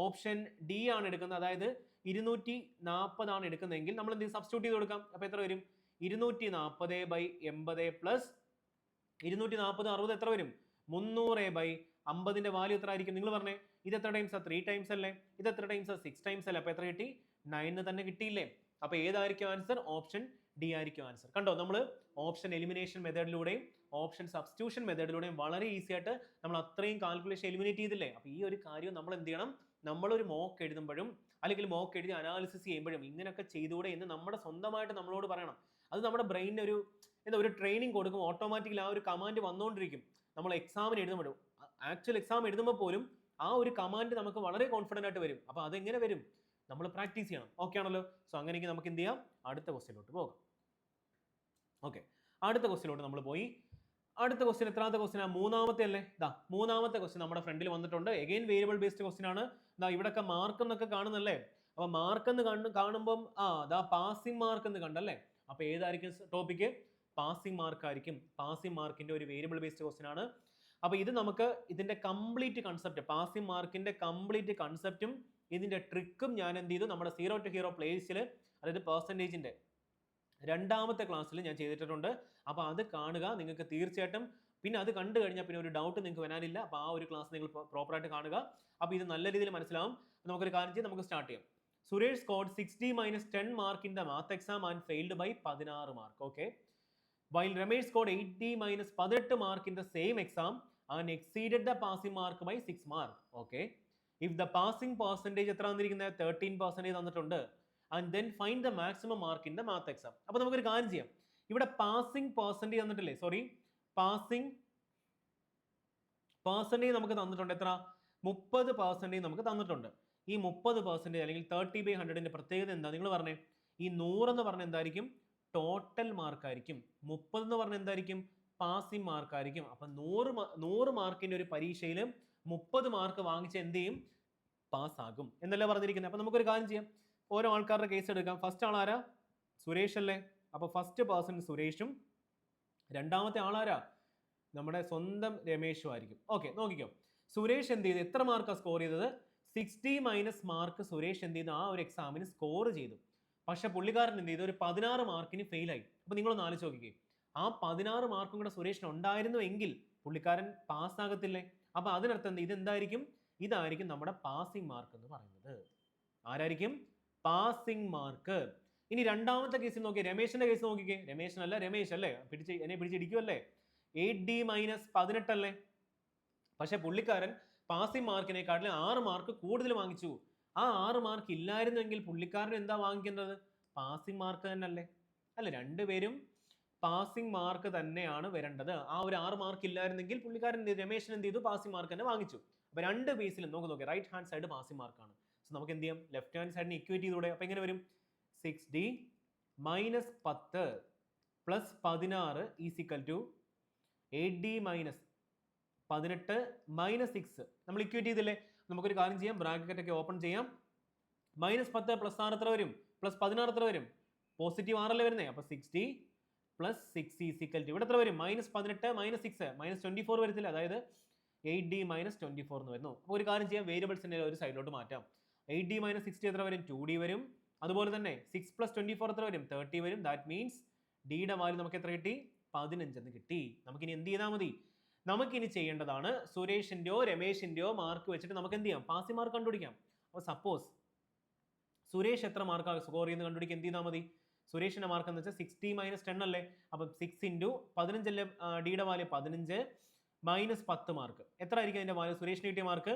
ഓപ്ഷൻ ഡി ആണ് എടുക്കുന്നത്. അതായത് 240 ആണ് എടുക്കുന്നതെങ്കിൽ നമ്മൾ എന്ത് സബ്സ്റ്റിറ്റ്യൂട്ട് ചെയ്ത് കൊടുക്കാം. അപ്പോൾ എത്ര വരും? 240/80 പ്ലസ് 240 60 എത്ര വരും? 300/50ന്റെ വാല്യൂ എത്ര ആയിരിക്കും? നിങ്ങൾ പറഞ്ഞേ, ഇത് എത്ര ടൈംസാ? 3 ടൈംസ് അല്ലേ? ഇത് എത്ര ടൈംസാ? 6 ടൈംസ് അല്ലേ? അപ്പോൾ എത്ര കിട്ടി? 9 തന്നെ കിട്ടിയില്ലേ? അപ്പോൾ ഏതായിരിക്കും ആൻസർ? ഓപ്ഷൻ ഡി ആയിരിക്കും ആൻസർ. കണ്ടോ, നമ്മൾ ഓപ്ഷൻ എലിമിനേഷൻ മെത്തേഡിലൂടെയും ഓപ്ഷൻ സബ്സ്റ്റിറ്റ്യൂഷൻ മെത്തേഡിലൂടെയും വളരെ ഈസി ആയിട്ട് നമ്മൾ അത്രയും കാൽക്കുലേഷൻ എലിമിനേറ്റ് ചെയ്തില്ലേ? അപ്പോൾ ഈ ഒരു കാര്യം നമ്മൾ എന്ത് ചെയ്യണം? നമ്മളൊരു മോക്ക് എഴുതുമ്പോഴും അല്ലെങ്കിൽ മോക്ക് എഴുതി അനാലിസിസ് ചെയ്യുമ്പോഴും ഇങ്ങനെയൊക്കെ ചെയ്തുകൂടെ എന്ന് നമ്മുടെ സ്വന്തമായിട്ട് നമ്മളോട് പറയണം. അത് നമ്മുടെ ബ്രെയിനിന് ഒരു ട്രെയിനിങ് കൊടുക്കും. ഓട്ടോമാറ്റിക്കലി ആ ഒരു കമാൻഡ് വന്നുകൊണ്ടിരിക്കും. നമ്മൾ എക്സാമിന് എഴുതുമ്പോഴും, ആക്ച്വൽ എക്സാം എഴുതുമ്പോൾ പോലും ആ ഒരു കമാൻഡ് നമുക്ക് വളരെ കോൺഫിഡൻ്റ് ആയിട്ട് വരും. അപ്പോൾ അതെങ്ങനെ വരും? നമ്മൾ പ്രാക്ടീസ് ചെയ്യണം. ഓക്കെ ആണല്ലോ? സോ അങ്ങനെയെങ്കിൽ നമുക്ക് എന്ത് ചെയ്യാം? അടുത്ത ക്വസ്റ്റ്യനിലോട്ട് പോകാം. ഓക്കെ, അടുത്ത ക്വസ്റ്റ്യനിലോട്ട് നമ്മൾ പോയി. അടുത്ത ക്വസ്റ്റ്യൻ എത്രാമത്തെ ക്വസ്റ്റ്യനാ? മൂന്നാമത്തെ അല്ലേ? മൂന്നാമത്തെ ക്വസ്റ്റ്യൻ നമ്മുടെ ഫ്രണ്ടിൽ വന്നിട്ടുണ്ട്. എഗെയിൻ വേരിയബിൾ ബേസ്ഡ് ക്വസ്റ്റ്യൻ ആണ്. ഇവിടെയൊക്കെ മാർക്ക് എന്നൊക്കെ കാണുന്നല്ലേ? അപ്പോൾ മാർക്ക് എന്ന് കാണുമ്പം പാസിംഗ് മാർക്ക് എന്ന് കണ്ടല്ലേ? അപ്പോൾ ഏതായിരിക്കും ടോപ്പിക്ക്? പാസിംഗ് മാർക്ക് ആയിരിക്കും. പാസിംഗ് മാർക്കിന്റെ ഒരു വേരിയബിൾ ബേസ്ഡ് ക്വസ്റ്റ്യൻ ആണ്. അപ്പോൾ ഇത് നമുക്ക് ഇതിന്റെ കംപ്ലീറ്റ് കൺസെപ്റ്റ്, പാസിംഗ് മാർക്കിന്റെ കംപ്ലീറ്റ് കൺസെപ്റ്റും ഇതിന്റെ ട്രിക്കും ഞാൻ എന്ത് ചെയ്തു? നമ്മുടെ 0 to Hero പ്ലേലിസ്റ്റിൽ, അതായത് പെർസെൻറ്റേജിന്റെ 2ാമത്തെ ക്ലാസ്സിൽ ഞാൻ ചെയ്തിട്ടുണ്ട്. അപ്പോൾ അത് കാണുക. നിങ്ങൾക്ക് തീർച്ചയായിട്ടും പിന്നെ അത് കണ്ടു കഴിഞ്ഞാൽ പിന്നെ ഒരു ഡൗട്ട് നിങ്ങൾക്ക് വരാനില്ല. അപ്പോൾ ആ ഒരു ക്ലാസ് നിങ്ങൾ പ്രോപ്പറായിട്ട് കാണുക. അപ്പോൾ ഇത് നല്ല രീതിയിൽ മനസ്സിലാവും. നമുക്കൊരു കാര്യം ചെയ്ത് നമുക്ക് സ്റ്റാർട്ട് ചെയ്യാം. Suresh scored 60 - 10 mark in the math exam and failed by 16 mark. Okay. While Ramesh scored 80 - 18 mark in the same exam and exceeded the passing mark by 6 mark. Okay. If the passing percentage എത്ര തന്നിരിക്കുന്നത്? 13% തന്നിട്ടുണ്ട്. And then find the maximum mark in the math exam. അപ്പോൾ നമുക്കൊരു കാര്യം ചെയ്യാം. ഇവിടെ പാസിംഗ് പെർസെൻറ്റേജ് തന്നിട്ടില്ലേ? സോറി, പാസിംഗ് പെർസെൻറ്റേജ് നമുക്ക് തന്നിട്ടുണ്ട്. എത്ര? 30% നമുക്ക് തന്നിട്ടുണ്ട്. ഈ 30% അല്ലെങ്കിൽ 30/100ന്റെ പ്രത്യേകത എന്താ? നിങ്ങൾ പറഞ്ഞേ. ഈ 100 എന്ന് പറഞ്ഞാൽ എന്തായിരിക്കും? ടോട്ടൽ മാർക്കായിരിക്കും. 30 എന്ന് പറഞ്ഞാൽ എന്തായിരിക്കും? പാസിംഗ് മാർക്കായിരിക്കും. അപ്പം 100 മാർക്കിന്റെ ഒരു പരീക്ഷയിൽ 30 മാർക്ക് വാങ്ങിച്ച് എന്ത് ചെയ്യും? പാസ്സാകും എന്നല്ല പറഞ്ഞിരിക്കുന്നത്. അപ്പം നമുക്കൊരു കാര്യം ചെയ്യാം. ഓരോ ആൾക്കാരുടെ കേസ് എടുക്കാം. ഫസ്റ്റ് ആളാരാ? സുരേഷ് അല്ലേ? അപ്പോൾ ഫസ്റ്റ് പേഴ്സൺ സുരേഷും രണ്ടാമത്തെ ആളാരാ? നമ്മുടെ സ്വന്തം രമേശും ആയിരിക്കും. ഓക്കെ, നോക്കിക്കോ. സുരേഷ് എന്ത് ചെയ്തു? എത്ര മാർക്കാണ് സ്കോർ ചെയ്തത്? 60 മൈനസ് മാർക്ക് സുരേഷ് എന്ത് ചെയ്തു? ആ ഒരു എക്സാമിന് സ്കോർ ചെയ്തു. പക്ഷെ പുള്ളിക്കാരൻ എന്ത് ചെയ്തു? ഒരു 16 മാർക്കിന് ഫെയിലായി. അപ്പോൾ നിങ്ങളൊന്ന് ആലോചിച്ച് നോക്കിക്കേ. ആ 16 മാർക്കും കൂടെ സുരേഷിന് ഉണ്ടായിരുന്നു എങ്കിൽ പുള്ളിക്കാരൻ പാസ്സാകത്തില്ലേ? അപ്പോൾ അതിനർത്ഥം ഇതെന്തായിരിക്കും? ഇതായിരിക്കും നമ്മുടെ പാസിംഗ് മാർക്ക് എന്ന് പറയുന്നത്. ആരായിരിക്കും? Passing mark. ഇനി രണ്ടാമത്തെ കേസിൽ നോക്കിയേ. രമേശിന്റെ കേസ് നോക്കിക്കേ. രമേശനല്ല, രമേശ് അല്ലേ? എന്നെ പിടിച്ചിടിക്കുമല്ലേ? 8D മൈനസ് 18 അല്ലേ? പക്ഷെ പുള്ളിക്കാരൻ പാസിംഗ് മാർക്കിനെക്കാട്ടിലും 6 മാർക്ക് കൂടുതൽ വാങ്ങിച്ചു. ആ 6 മാർക്ക് ഇല്ലായിരുന്നെങ്കിൽ പുള്ളിക്കാരൻ എന്താ വാങ്ങിക്കേണ്ടത്? പാസിംഗ് മാർക്ക് തന്നെ അല്ലേ? അല്ല, രണ്ടുപേരും പാസിംഗ് മാർക്ക് തന്നെയാണ് വരേണ്ടത്. ആ ഒരു 6 മാർക്ക് ഇല്ലായിരുന്നെങ്കിൽ പുള്ളിക്കാരൻ രമേശൻ എന്ത് ചെയ്തു? പാസിംഗ് മാർക്ക് തന്നെ വാങ്ങിച്ചു. അപ്പൊ രണ്ട് ബേസിലും നോക്കി റൈറ്റ് ഹാൻഡ് സൈഡ് പാസിംഗ് മാർക്കാണ്. സോ നമുക്ക് എന്ത് ചെയ്യാം? ലെഫ്റ്റ് ഹാൻഡ് സൈഡിന് ഇക്വേറ്റ് ചെയ്തൂടെ? അപ്പൊ എങ്ങനെ വരും? 6D minus 10 plus 16 is equal to 8D minus 18 minus 6. നമ്മൾ ഇക്വേറ്റ് ചെയ്തില്ലേ? നമുക്കൊരു കാര്യം ചെയ്യാം. ബ്രാക്കറ്റ് ഒക്കെ ഓപ്പൺ ചെയ്യാം. -10 പ്ലസ് 6 എത്ര വരും? പ്ലസ് 16 എത്ര വരും? പോസിറ്റീവ് 6 അല്ലേ വരുന്നത്? അപ്പൊ 6D പ്ലസ് 6 ഈസിക്കൽ ടു ഇവിടെ എത്ര വരും? -18 മൈനസ് 6 -24 വരത്തില്ല. അതായത് 8D മൈനസ് 24 എന്ന് വരുന്നു. അപ്പോൾ ഒരു കാര്യം ചെയ്യാം. വേരിയബിൾസിന്റെ ഒരു സൈഡിലോട്ട് മാറ്റാം. 8D മൈനസ് 60 എത്ര വരും? 2D വരും. അതുപോലെ തന്നെ 6 പ്ലസ് 24 എത്ര വരും? 30 വരും. ദാറ്റ് മീൻസ് ഡിയുടെ വാല്യൂ നമുക്ക് എത്ര കിട്ടി? 15 എന്ന് കിട്ടി. നമുക്കിനി എന്ത് ചെയ്താൽ മതി? നമുക്കിനി ചെയ്യേണ്ടതാണ് സുരേഷിന്റെയോ രമേശിന്റെയോ മാർക്ക് വെച്ചിട്ട് നമുക്ക് എന്ത് ചെയ്യാം? പാസിംഗ് മാർക്ക് കണ്ടുപിടിക്കാം. അപ്പോൾ സപ്പോസ് സുരേഷ് എത്ര മാർക്കാണ് സ്കോർ ചെയ്യുന്നത് കണ്ടുപിടിക്കാൻ എന്ത് ചെയ്താൽ മതി? സുരേഷിന്റെ മാർക്ക് എന്ന് വെച്ചാൽ 60 മൈനസ് 10 അല്ലേ? അപ്പം 6 ഇൻറ്റു 15 അല്ലേ? ഡിയുടെ വാല്യൂ 15 മൈനസ് 10 മാർക്ക് എത്ര ആയിരിക്കും അതിന്റെ വാല്യൂ? സുരേഷിന് കിട്ടിയ മാർക്ക്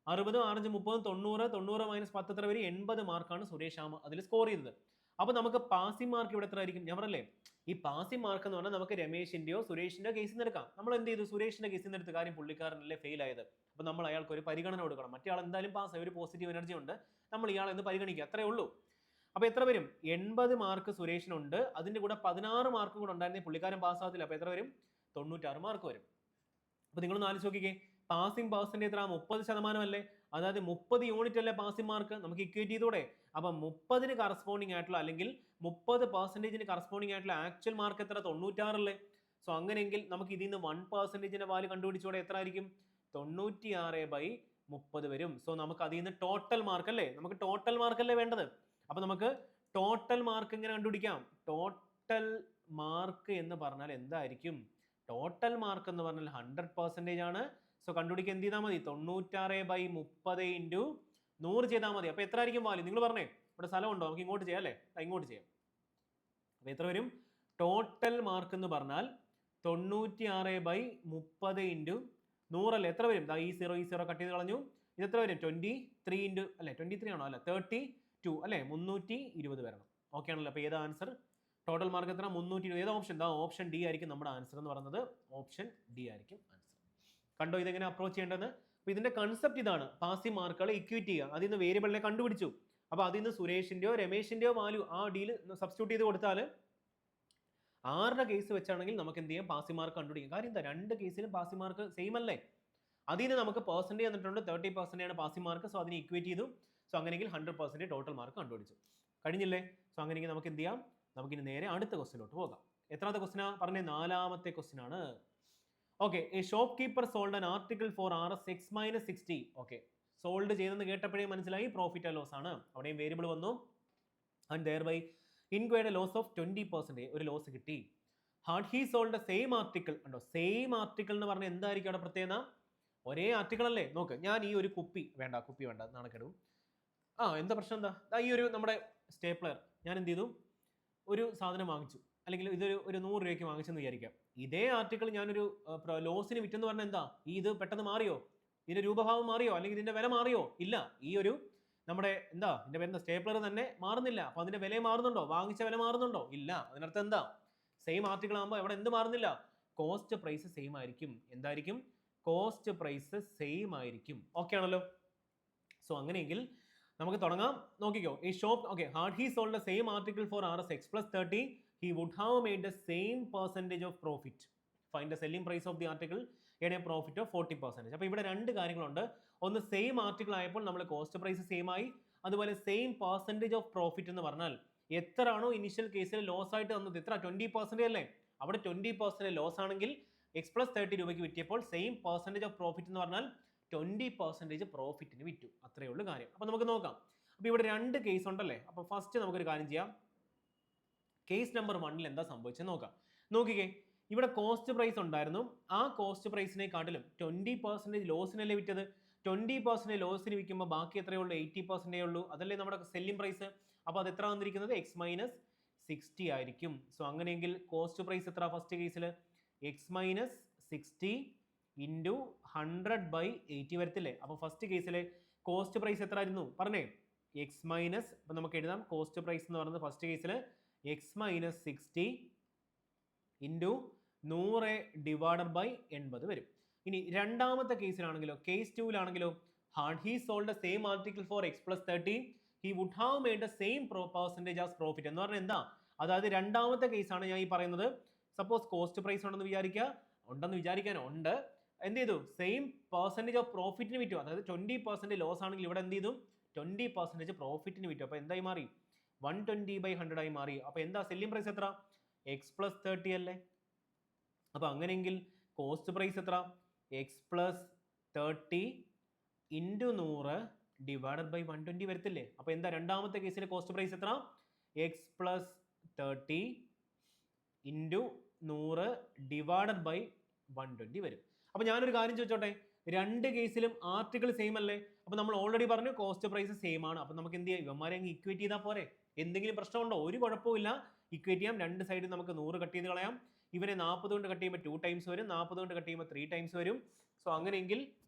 60, 6, 30, 90. 90 മൈനസ് 10 എത്ര വരും? 80 മാർക്കാണ് സുരേഷ് അതിൽ സ്കോർ ചെയ്തത്. അപ്പോൾ നമുക്ക് പാസിംഗ് മാർക്ക് ഇവിടെ എത്ര ആയിരിക്കും? ഞാൻ പറഞ്ഞല്ലേ, ഈ പാസിംഗ് മാർക്ക് എന്ന് പറഞ്ഞാൽ നമുക്ക് രമേശിന്റെയോ സുരേഷിന്റെയോ കേസിൽ നിന്ന് എടുക്കാം. നമ്മൾ എന്ത് ചെയ്തു? സുരേഷിന്റെ കേസിൽ നിന്ന് എടുത്ത കാര്യം പുള്ളിക്കാരനല്ലേ ഫെയിൽ ആയത്. അപ്പോൾ നമ്മൾ അയാൾക്ക് ഒരു പരിഗണന കൊടുക്കണം. മറ്റേ ആൾ എന്തായാലും പാസ്സായി, ഒരു പോസിറ്റീവ് എനർജി ഉണ്ട്, നമ്മൾ ഇയാളെ എന്ന് പരിഗണിക്കുക, അത്രേ ഉള്ളൂ. അപ്പോൾ എത്ര വരും? 80 മാർക്ക് സുരേഷിനുണ്ട്. അതിന്റെ കൂടെ 16 മാർക്കും കൂടെ ഉണ്ടായിരുന്നെങ്കിൽ പുള്ളിക്കാരൻ പാസ്സാകത്തില്ല. അപ്പോൾ എത്ര വരും? 96 മാർക്ക് വരും. അപ്പോൾ നിങ്ങളൊന്ന് ആലോചിച്ച് നോക്കിക്കേ. പാസിംഗ് പെർസെൻറ്റേജ് എത്ര? 30% അല്ലേ? അതായത് 30 യൂണിറ്റ് അല്ലേ പാസിംഗ് മാർക്ക്? നമുക്ക് ഇക്വേറ്റ് ചെയ്തൂടെ? അപ്പം 30ന് കറസ്പോണ്ടിങ് ആയിട്ടുള്ള അല്ലെങ്കിൽ 30% കറസ്പോണ്ടിങ് ആയിട്ടുള്ള ആക്ച്വൽ മാർക്ക് എത്ര? 96 അല്ലേ? സോ അങ്ങനെയെങ്കിൽ നമുക്ക് ഇതിൽ നിന്ന് 1%ന്റെ വാല്യൂ കണ്ടുപിടിച്ചൂടെ? എത്ര ആയിരിക്കും? 96/30 വരും. സോ നമുക്ക് അതിൽ നിന്ന് ടോട്ടൽ മാർക്ക് അല്ലേ? നമുക്ക് ടോട്ടൽ മാർക്ക് അല്ലേ വേണ്ടത്? അപ്പൊ നമുക്ക് ടോട്ടൽ മാർക്ക് എങ്ങനെ കണ്ടുപിടിക്കാം? ടോട്ടൽ മാർക്ക് എന്ന് പറഞ്ഞാൽ എന്തായിരിക്കും? ടോട്ടൽ മാർക്ക് എന്ന് പറഞ്ഞാൽ 100% ആണ്. സോ കണ്ടുപിടിക്കാൻ എന്ത് ചെയ്താൽ മതി? 96/30 ഇൻറ്റു 100 ചെയ്താൽ മതി. അപ്പൊ എത്ര ആയിരിക്കും വാല്യൂ? നിങ്ങൾ പറഞ്ഞേ. ഇവിടെ സ്ഥലമുണ്ടോ? നമുക്ക് ഇങ്ങോട്ട് ചെയ്യാം അല്ലേ? ഇങ്ങോട്ട് ചെയ്യാം. അപ്പൊ എത്ര വരും? ടോട്ടൽ മാർക്ക് എന്ന് പറഞ്ഞാൽ 96/30 ഇൻറ്റു 100 അല്ലേ? എത്ര വരും? ഈ 0 കട്ട് ചെയ്ത് കളഞ്ഞു. ഇത് എത്ര വരും? 23 ഇൻറ്റു അല്ലേ? 23 ആണോ? അല്ല, 32 അല്ലേ? 320 വരണം. ഓക്കെ ആണല്ലോ? അപ്പൊ ഏതാ ആൻസർ? ടോട്ടൽ മാർക്ക് എത്ര? 320. ഏതാ ഓപ്ഷൻ? ഓപ്ഷൻ ഡി ആയിരിക്കും നമ്മുടെ ആൻസർ എന്ന് പറയുന്നത്. ഓപ്ഷൻ ഡി ആയിരിക്കും ആൻസർ. കണ്ടോ ഇതെങ്ങനെ അപ്രോച്ച് ചെയ്യേണ്ടത്? അപ്പൊ ഇതിന്റെ കൺസെപ്റ്റ് ഇതാണ്. പാസിംഗ് മാർക്കുകളെ ഇക്വേറ്റ് ചെയ്യുക. അതിൽ നിന്ന് വേരിയബിളിനെ കണ്ടുപിടിച്ചു. അപ്പൊ അതിൽ നിന്ന് സുരേഷിന്റെയോ രമേശിന്റെയോ വാല്യൂ ആ ഡിയിൽ സബ്സ്റ്റിറ്റ്യൂട്ട് ചെയ്ത് കൊടുത്താൽ ആരുടെ കേസ് വെച്ചാണെങ്കിൽ നമുക്ക് എന്ത് ചെയ്യാം? പാസിംഗ് മാർക്ക് കണ്ടുപിടിക്കാം. കാര്യം എന്താ? രണ്ട് കേസിലും പാസിംഗ് മാർക്ക് സെയിം അല്ലേ? അതിൽ നിന്ന് നമുക്ക് പെർസെൻറ്റേജ് തന്നിട്ടുണ്ട്. 30% ആണ് പാസിംഗ് മാർക്ക്. സോ അതിനെ ഇക്വേറ്റ് ചെയ്തു. സോ അങ്ങനെയെങ്കിൽ 100% ടോട്ടൽ മാർക്ക് കണ്ടുപിടിച്ചു. കഴിഞ്ഞില്ലേ? സോ അങ്ങനെയെങ്കിൽ നമുക്ക് എന്ത് ചെയ്യാം? നമുക്കിനി നേരെ അടുത്ത ക്വസ്റ്റിലോട്ട് പോകാം. എത്രാമത്തെ ക്വസ്റ്റിനാ പറഞ്ഞേ? 4ാമത്തെ ക്വസ്റ്റ്യൻ ആണ്. Okay, a shopkeeper sold an article for Rs X-60. Okay, sold ചെയ്തെന്ന് കേട്ടപ്പോഴേ മനസ്സിലായി പ്രോഫിറ്റ് ആൻഡ് ലോസ് ആണ്. അവിടെയും വേരിയബിൾ വന്നു. And thereby incurred loss of 20%. ഒരു ലോസ് കിട്ടി. Had he sold same article. ഉണ്ടോ? സെയിം ആർട്ടിക്കിൾ എന്ന് പറഞ്ഞാൽ എന്തായിരിക്കും അവിടെ പ്രത്യേകത? ഒരേ ആർട്ടിക്കിൾ അല്ലേ? നോക്ക്, ഞാൻ ഈ ഒരു കുപ്പി വേണ്ട നാണക്കെടും. എന്താ പ്രശ്നം? എന്താ ഈ ഒരു നമ്മുടെ സ്റ്റേപ്ലർ ഞാൻ എന്ത് ചെയ്തു? ഒരു സാധനം വാങ്ങിച്ചു, അല്ലെങ്കിൽ ഇതൊരു 100 രൂപയ്ക്ക് വാങ്ങിച്ചെന്ന് വിചാരിക്കാം. ഇതേ ആർട്ടിക്കിൾ ഞാനൊരു ലോസിന് വിറ്റെന്ന് പറഞ്ഞാൽ എന്താ? ഇത് പെട്ടെന്ന് മാറിയോ? ഇതിന്റെ രൂപഭാവം മാറിയോ? അല്ലെങ്കിൽ ഇതിന്റെ വില മാറിയോ? ഇല്ല. ഈ ഒരു നമ്മുടെ ഇതിന്റെ പേരെന്താ? സ്റ്റേപ്ലർ തന്നെ മാറുന്നില്ല. അപ്പൊ അതിന്റെ വില മാറുന്നുണ്ടോ? വാങ്ങിച്ച വില മാറുന്നുണ്ടോ? ഇല്ല. അതിനർത്ഥം എന്താ? സെയിം ആർട്ടിക്കിൾ ആകുമ്പോൾ അവിടെ എന്ത് മാറുന്നില്ല? കോസ്റ്റ് പ്രൈസ് സെയിം ആയിരിക്കും. എന്തായിരിക്കും? കോസ്റ്റ് പ്രൈസ് സെയിം ആയിരിക്കും. ഓക്കെ ആണല്ലോ? സോ അങ്ങനെയെങ്കിൽ നമുക്ക് തുടങ്ങാം. നോക്കിക്കോ. ഈ shop okay had he sold the same article for RS X+30 he would have made the same percentage of profit. Find the selling price of the article and a profit of 40%. അപ്പോൾ ഇവിടെ രണ്ട് കാര്യങ്ങളുണ്ട്. ഒന്ന് സെയിം ആർട്ടിക്കിൾ ആയപ്പോൾ നമ്മൾ കോസ്റ്റ് പ്രൈസ് സെയിം ആയി, അതുപോലെ സെയിം പെർസെൻറ്റേജ് ഓഫ് പ്രോഫിറ്റ് എന്ന് പറഞ്ഞാൽ എത്രയാണോ ഇനിഷ്യൽ കേസിൽ ലോസ് ആയിട്ട് തന്നത്, എത്ര 20% അല്ലേ? അവിടെ 20% ലോസ് ആണെങ്കിൽ X+30 രൂപയ്ക്ക് വിറ്റിയപ്പോൾ സെയിം പെർസെൻറ്റേജ് ഓഫ് പ്രോഫിറ്റ് എന്ന് പറഞ്ഞാൽ 20% പ്രോഫിറ്റിന് വിറ്റു. അത്രയേ ഉള്ളൂ കാര്യം. അപ്പോൾ നമുക്ക് നോക്കാം. അപ്പോൾ ഇവിടെ രണ്ട് കേസ് ഉണ്ടല്ലേ. അപ്പോൾ ഫസ്റ്റ് നമുക്കൊരു കാര്യം ചെയ്യാം. കേസ് നമ്പർ 1 എന്താ സംഭവിച്ചത് നോക്കാം. നോക്കിക്കേ, ഇവിടെ കോസ്റ്റ് പ്രൈസ് ഉണ്ടായിരുന്നു. ആ കോസ്റ്റ് പ്രൈസിനെക്കാട്ടിലും 20% ലോസിനല്ലേ വിറ്റത്. 20% ലോസിന് വിൽക്കുമ്പോൾ ബാക്കി എത്രയേ ഉള്ളൂ? 80% ഉള്ളൂ. അതല്ലേ നമ്മുടെ സെല്ലിംഗ് പ്രൈസ്. അപ്പോൾ അത് എത്ര വന്നിരിക്കുന്നത്? X-60 ആയിരിക്കും. സോ അങ്ങനെയെങ്കിൽ കോസ്റ്റ് പ്രൈസ് എത്ര ഫസ്റ്റ് കേസിൽ? X-60 ഇൻറ്റു 100/80 വരത്തില്ലേ? അപ്പോൾ ഫസ്റ്റ് കേസിലെ കോസ്റ്റ് പ്രൈസ് എത്ര ആയിരുന്നു പറഞ്ഞേ? അപ്പം നമുക്ക് എഴുതാം കോസ്റ്റ് പ്രൈസ് എന്ന് പറയുന്നത് ഫസ്റ്റ് കേസിൽ X-60 ഇൻറ്റു 100/80 വരും. ഇനി രണ്ടാമത്തെ കേസിലാണെങ്കിലോ, കേസ് 2-ലാണെങ്കിലോ, had he sold the same article for X+30 he would have made the same percentage as profit. എന്ന് പറഞ്ഞാൽ എന്താ? അതായത് രണ്ടാമത്തെ കേസാണ് ഞാൻ ഈ പറയുന്നത്. സപ്പോസ് കോസ്റ്റ് പ്രൈസ് ഉണ്ടെന്ന് വിചാരിക്കാനുണ്ട്. എന്ത് ചെയ്തു? സെയിം പെർസെൻറ്റേജ് ഓഫ് പ്രോഫിറ്റിന് വിറ്റു. അതായത് 20% ലോസ് ആണെങ്കിൽ ഇവിടെ എന്ത് ചെയ്തു? 20% പ്രോഫിറ്റിന് വിറ്റു. അപ്പോൾ എന്തായി മാറി? 120/100 ആയി മാറി. അപ്പോൾ എന്താ സെല്ലിംഗ് പ്രൈസ് എത്ര? X+30 അല്ലേ? അപ്പോൾ അങ്ങനെയെങ്കിൽ കോസ്റ്റ് പ്രൈസ് എത്ര? X+30 ഇൻറ്റു 100/120 വരത്തില്ലേ? അപ്പോൾ എന്താ രണ്ടാമത്തെ കേസിലെ കോസ്റ്റ് പ്രൈസ് എത്ര? X+30 ഇൻറ്റു 100/120 വരും. അപ്പോൾ ഞാനൊരു കാര്യം ചോദിച്ചോട്ടെ, രണ്ട് കേസിലും ആർട്ടിക്കിൾ സെയിം അല്ലേ? അപ്പോൾ നമ്മൾ ഓൾറെഡി പറഞ്ഞു കോസ്റ്റ് പ്രൈസ് സെയിം ആണ്. അപ്പോൾ നമുക്ക് എന്ത് ചെയ്യാം? ഇവന്മാരെ അങ്ങ് ഇക്വേറ്റ് ചെയ്താൽ പോരെ. എന്തെങ്കിലും പ്രശ്നമുണ്ടോ? ഒരു കുഴപ്പമില്ല. ഇക്വേറ്റ് ചെയ്യാം. രണ്ട് സൈഡിൽ നമുക്ക് 100 കട്ട് ചെയ്ത് കളയാം. ഇവനെ 40 കൊണ്ട് കട്ട് ചെയ്യുമ്പോൾ 2 ടൈംസ് വരും, 40 കൊണ്ട് കട്ട് ചെയ്യുമ്പോൾ 3 ടൈംസ് വരും. സോ അങ്ങനെയെങ്കിൽ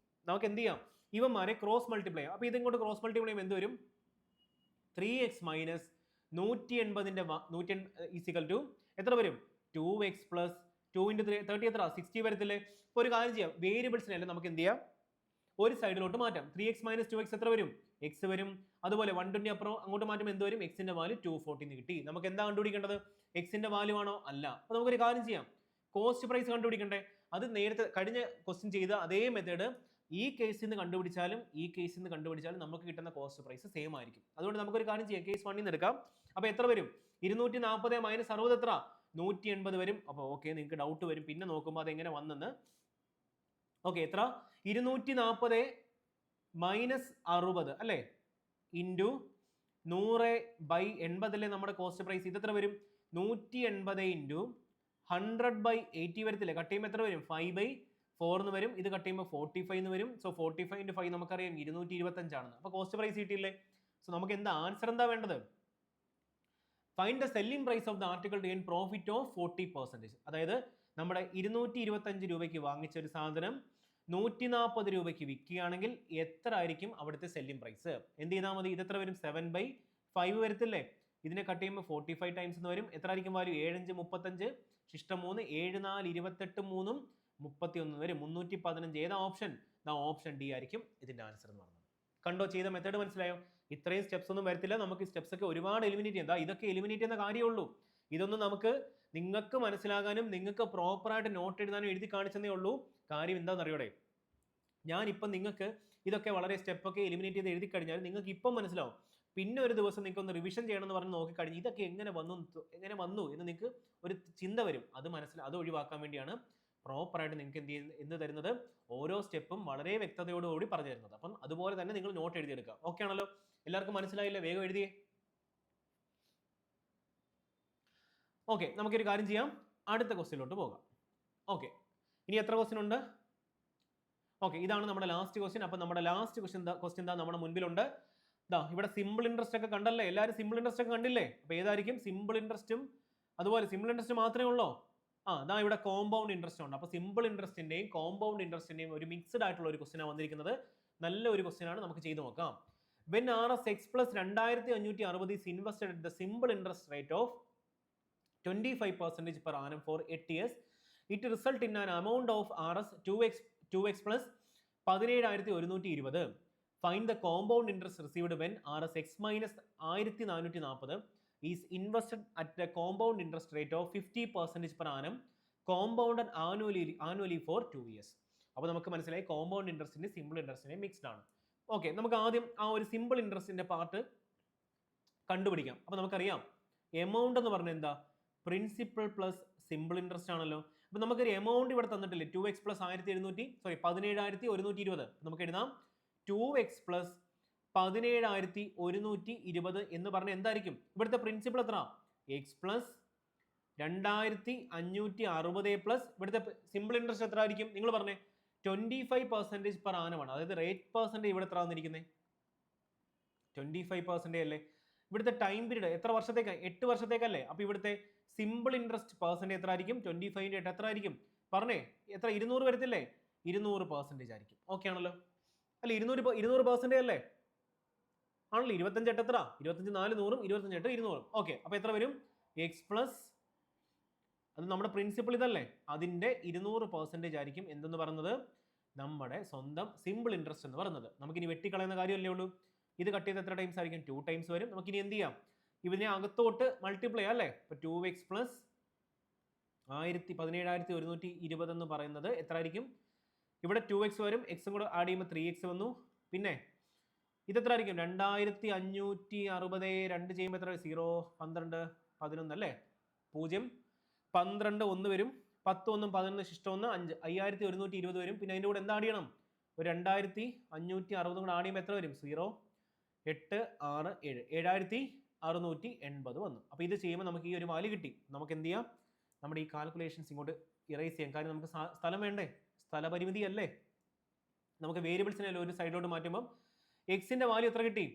നമുക്ക് എന്ത് ചെയ്യാം? ഇവന്മാരെ ക്രോസ് മൾട്ടിപ്ലൈ ചെയ്യാം. അപ്പോൾ ഇതിങ്ങോട്ട് ക്രോസ് മൾട്ടിപ്ലൈ ചെയ്യുമ്പോൾ എന്ത് വരും? 3x - 180 എത്ര വരും? 2x + 2 × 30 എത്ര? 60 വരത്തില്ലേ? ഇപ്പോൾ ഒരു കാര്യം ചെയ്യാം, വേരിയബിൾസിനെല്ലാം നമുക്ക് എന്ത് ചെയ്യാം? ഒരു സൈഡിലോട്ട് മാറ്റാം. 3x - 2x എത്ര വരും? x വരും. അതുപോലെ 120 അപ്പുറം അങ്ങോട്ട് മാറ്റുമ്പോൾ എന്ത് വരും? എക്സിന്റെ വാല്യൂ 240 കിട്ടി. നമുക്ക് എന്താ കണ്ടുപിടിക്കേണ്ടത്? എക്സിന്റെ വാല്യൂ ആണോ? അല്ല. അപ്പോൾ നമുക്കൊരു കാര്യം ചെയ്യാം, കോസ്റ്റ് പ്രൈസ് കണ്ടുപിടിക്കണ്ടേ? അത് നേരത്തെ കഴിഞ്ഞ ക്വസ്റ്റ്യൻ ചെയ്ത അതേ മെത്തേഡ് ഈ കേസിൽ നിന്ന് കണ്ടുപിടിച്ചാലും നമുക്ക് കിട്ടുന്ന കോസ്റ്റ് പ്രൈസ് സെയിം ആയിരിക്കും. അതുകൊണ്ട് നമുക്കൊരു കാര്യം ചെയ്യാം, കേസ് 1 നിന്ന് എടുക്കാം. അപ്പോൾ എത്ര വരും? 240 - 60 എത്ര? 180 വരും. അപ്പോൾ ഓക്കെ, നിങ്ങൾക്ക് ഡൗട്ട് വരും പിന്നെ നോക്കുമ്പോൾ അതെങ്ങനെ വന്നെന്ന്. ഓക്കെ, എത്ര? 240 - 60 അല്ലേ? ഇൻറ്റു 100/80 അല്ലേ നമ്മുടെ കോസ്റ്റ് പ്രൈസ്. ഇതെത്ര വരും? 180 ഇൻറ്റു 100/80 വരത്തില്ലേ? കട്ട് ചെയ്യുമ്പോൾ എത്ര വരും? 5/4 എന്ന് വരും. ഇത് കട്ട് ചെയ്യുമ്പോൾ 45 എന്ന് വരും. സോ 45 × 5 നമുക്കറിയാം 225 ആണെന്ന്. അപ്പോൾ കോസ്റ്റ് പ്രൈസ് കിട്ടിയില്ലേ? സോ നമുക്ക് എന്താ ആൻസർ എന്താ വേണ്ടത്? Find the selling price of the article to gain profit of 40%. അതായത് നമ്മുടെ 225 രൂപയ്ക്ക് വാങ്ങിച്ച ഒരു സാധനം 140 രൂപയ്ക്ക് വിൽക്കുകയാണെങ്കിൽ എത്ര ആയിരിക്കും അവിടുത്തെ സെല്ലിംഗ് പ്രൈസ്? എന്ത് ചെയ്താൽ മതി? ഇത് എത്ര വരും? 7/5 വരത്തില്ലേ? ഇതിനെ കട്ട് ചെയ്യുമ്പോൾ 45 ടൈംസ് എന്ന് വരും. എത്ര ആയിരിക്കും വാല്യൂ? 7 5 35 ശിഷ്ടം 3 7 4 28 3 31 വരും. 315. ഏതാ ഓപ്ഷൻ? ഓപ്ഷൻ ഡി ആയിരിക്കും ഇതിന്റെ ആൻസർ എന്ന് പറഞ്ഞത്. കണ്ടോ? ചെയ്ത മെത്തേഡ് മനസ്സിലായോ? ഇത്രയും സ്റ്റെപ്സ് ഒന്നും വരത്തില്ല. നമുക്ക് സ്റ്റെപ്സ് ഒക്കെ ഒരുപാട് എലിമിനേറ്റ് ചെയ്യാം. ഇതൊക്കെ എലിമിനേറ്റ് ചെയ്യുന്ന കാര്യമുള്ളൂ. ഇതൊന്നും നമുക്ക് നിങ്ങൾക്ക് മനസ്സിലാകാനും നിങ്ങൾക്ക് പ്രോപ്പറായിട്ട് നോട്ട് എഴുതാനും എഴുതി കാണിച്ചതേ ഉള്ളൂ. കാര്യം എന്താണെന്ന് അറിയോടെ, ഞാനിപ്പം നിങ്ങൾക്ക് ഇതൊക്കെ വളരെ സ്റ്റെപ്പൊക്കെ എലിമിനേറ്റ് ചെയ്ത് എഴുതി കഴിഞ്ഞാൽ നിങ്ങൾക്ക് ഇപ്പം മനസ്സിലാവും. പിന്നെ ഒരു ദിവസം നിങ്ങൾക്ക് ഒന്ന് റിവിഷൻ ചെയ്യണമെന്ന് പറഞ്ഞ് നോക്കിക്കഴിഞ്ഞ് ഇതൊക്കെ എങ്ങനെ വന്നു എന്ന് നിങ്ങൾക്ക് ഒരു ചിന്ത വരും. അത് ഒഴിവാക്കാൻ വേണ്ടിയാണ് പ്രോപ്പറായിട്ട് നിങ്ങൾക്ക് എന്ത് തരുന്നത്? ഓരോ സ്റ്റെപ്പും വളരെ വ്യക്തതയോടുകൂടി പറഞ്ഞു തരുന്നത്. അപ്പം അതുപോലെ തന്നെ നിങ്ങൾ നോട്ട് എഴുതിയെടുക്കുക. ഓക്കെ ആണല്ലോ? എല്ലാവർക്കും മനസ്സിലായില്ലേ? വേഗം എഴുതിയേ. ഓക്കെ, നമുക്കൊരു കാര്യം ചെയ്യാം, അടുത്ത ക്വസ്റ്റ്യനിലോട്ട് പോകാം. ഓക്കെ, ഇനി എത്ര ക്വസ്റ്റ്യൻ ഉണ്ട്? ഓക്കെ, ഇതാണ് നമ്മുടെ ലാസ്റ്റ് ക്വസ്റ്റ്യൻ. അപ്പം നമ്മുടെ ലാസ്റ്റ് ക്വസ്റ്റ്യൻ എന്താ നമ്മുടെ മുൻപിലുണ്ട്? ഇവിടെ സിമ്പിൾ ഇൻട്രസ്റ്റ് ഒക്കെ കണ്ടല്ലേ? എല്ലാവരും സിമ്പിൾ ഇൻട്രസ്റ്റ് ഒക്കെ കണ്ടില്ലേ? അപ്പോൾ ഏതായിരിക്കും സിമ്പിൾ ഇൻട്രസ്റ്റും? അതുപോലെ സിമ്പിൾ ഇൻട്രസ്റ്റ് മാത്രമേ ഉള്ളൂ? ഇവിടെ കോമ്പൗണ്ട് ഇൻട്രസ്റ്റ് ഉണ്ട്. അപ്പോൾ സിമ്പിൾ ഇൻട്രസ്റ്റിന്റെയും കോമ്പൗണ്ട് ഇൻട്രസ്റ്റിന്റെയും ഒരു മിക്സ്ഡ് ആയിട്ടുള്ള ഒരു ക്വസ്റ്റ്യൻ ആണ് വന്നിരിക്കുന്നത്. നല്ല ഒരു ക്വസ്റ്റ്യൻ ആണ്, നമുക്ക് ചെയ്ത് നോക്കാം. When RS X plus 2560 is invested at the simple interest rate of 25% per annum for 8 years, it result in an amount of RS 2x plus 17,120. Find the compound interest received when RS x minus 1440 is invested at a compound interest rate of 50% per annum compounded annually for 2 years. അപ്പോൾ നമുക്ക് മനസ്സിലായി കോമ്പൗണ്ട് ഇൻട്രസ്റ്റിന്റെ സിമ്പിൾ ഇൻട്രസ്റ്റിന്റെ മിക്സ്ഡ് ആണ്. ഓക്കെ, നമുക്ക് ആദ്യം ആ ഒരു സിമ്പിൾ ഇൻട്രസ്റ്റിന്റെ പാർട്ട് കണ്ടുപിടിക്കാം. അപ്പോൾ നമുക്കറിയാം എമൗണ്ട് എന്ന് പറഞ്ഞാൽ എന്താ, പ്രിൻസിപ്പൽ പ്ലസ് സിമ്പിൾ ഇൻട്രസ്റ്റ് ആണല്ലോ. അപ്പോൾ നമുക്കൊരു എമൗണ്ട് ഇവിടെ തന്നിട്ടില്ലേ, 2x പ്ലസ് 17,120. നമുക്ക് എഴുതാം 2x പ്ലസ് 17,120 എന്ന് പറഞ്ഞാൽ എന്തായിരിക്കും ഇവിടുത്തെ പ്രിൻസിപ്പൽ എത്ര, എക്സ് പ്ലസ് 2,560 പ്ലസ് ഇവിടുത്തെ സിമ്പിൾ ഇൻട്രസ്റ്റ് എത്ര ആയിരിക്കും നിങ്ങൾ പറഞ്ഞേ, 25% per annum ആണ്. അതായത് റേറ്റ് പെർസെൻറ്റേജ് ഇവിടെ എത്ര വന്നിരിക്കുന്നത്, 25% അല്ലേ. ഇവിടുത്തെ ടൈം പീരീഡ് എത്ര വർഷത്തേക്കാണ്, 8 വർഷത്തേക്കല്ലേ. അപ്പോൾ ഇവിടുത്തെ സിമ്പിൾ ഇൻട്രസ്റ്റ് പെർസെൻറ്റേജ് എത്ര ആയിരിക്കും, 25 എത്ര ആയിരിക്കും പറഞ്ഞേ, എത്ര 200 വരത്തില്ലേ, 200% ആയിരിക്കും. ഓക്കെ ആണല്ലോ, അല്ല 200% അല്ലേ ആണല്ലോ. 25 എത്ര, 25 4 100, 25 200. ഓക്കെ, അപ്പോൾ എത്ര വരും, എക്സ് പ്ലസ് അത് നമ്മുടെ പ്രിൻസിപ്പിൾ ഇതല്ലേ, അതിൻ്റെ 200% ആയിരിക്കും എന്തെന്ന് പറയുന്നത് നമ്മുടെ സ്വന്തം സിമ്പിൾ ഇൻട്രസ്റ്റ് എന്ന് പറയുന്നത്. നമുക്കിനി വെട്ടിക്കളയുന്ന കാര്യമല്ലേ ഉള്ളൂ. ഇത് കട്ട് ചെയ്ത് എത്ര ടൈംസ് ആയിരിക്കും, 2 ടൈംസ് വരും. നമുക്കിനി എന്ത് ചെയ്യാം, ഇതിനെ അകത്തോട്ട് മൾട്ടിപ്ലൈ അല്ലേ. ഇപ്പോൾ 2x പ്ലസ് 17,120 എന്ന് പറയുന്നത് എത്ര ആയിരിക്കും, ഇവിടെ 2x വരും, എക്സും കൂടെ ആഡ് ചെയ്യുമ്പോൾ 3x വന്നു. പിന്നെ ഇതെത്ര ആയിരിക്കും, 2,560 2 ചെയ്യുമ്പോൾ എത്ര, 0 12 11 അല്ലേ, 0 12 1 വരും, 10 1 11 ശിഷ്ടം 1 5 5,120 വരും. പിന്നെ അതിൻ്റെ കൂടെ എന്താ ആഡ് ചെയ്യണം, ഒരു 2,560 കൂടെ ആഡ് ചെയ്യുമ്പോൾ എത്ര വരും, 0 8 6 7 7,680 വന്നു. അപ്പോൾ ഇത് ചെയ്യുമ്പോൾ നമുക്ക് ഈ ഒരു വാല്യൂ കിട്ടി. നമുക്ക് എന്ത് ചെയ്യാം, നമ്മുടെ ഈ കാൽക്കുലേഷൻസ് ഇങ്ങോട്ട് ഇറേസ് ചെയ്യാം. കാര്യം നമുക്ക് സ്ഥലം വേണ്ടേ, സ്ഥലപരിമിതി അല്ലേ. നമുക്ക് വേരിയബിൾസിനെ ഒരു സൈഡിലോട്ട് മാറ്റുമ്പോൾ എക്സിന്റെ വാല്യൂ എത്ര കിട്ടി,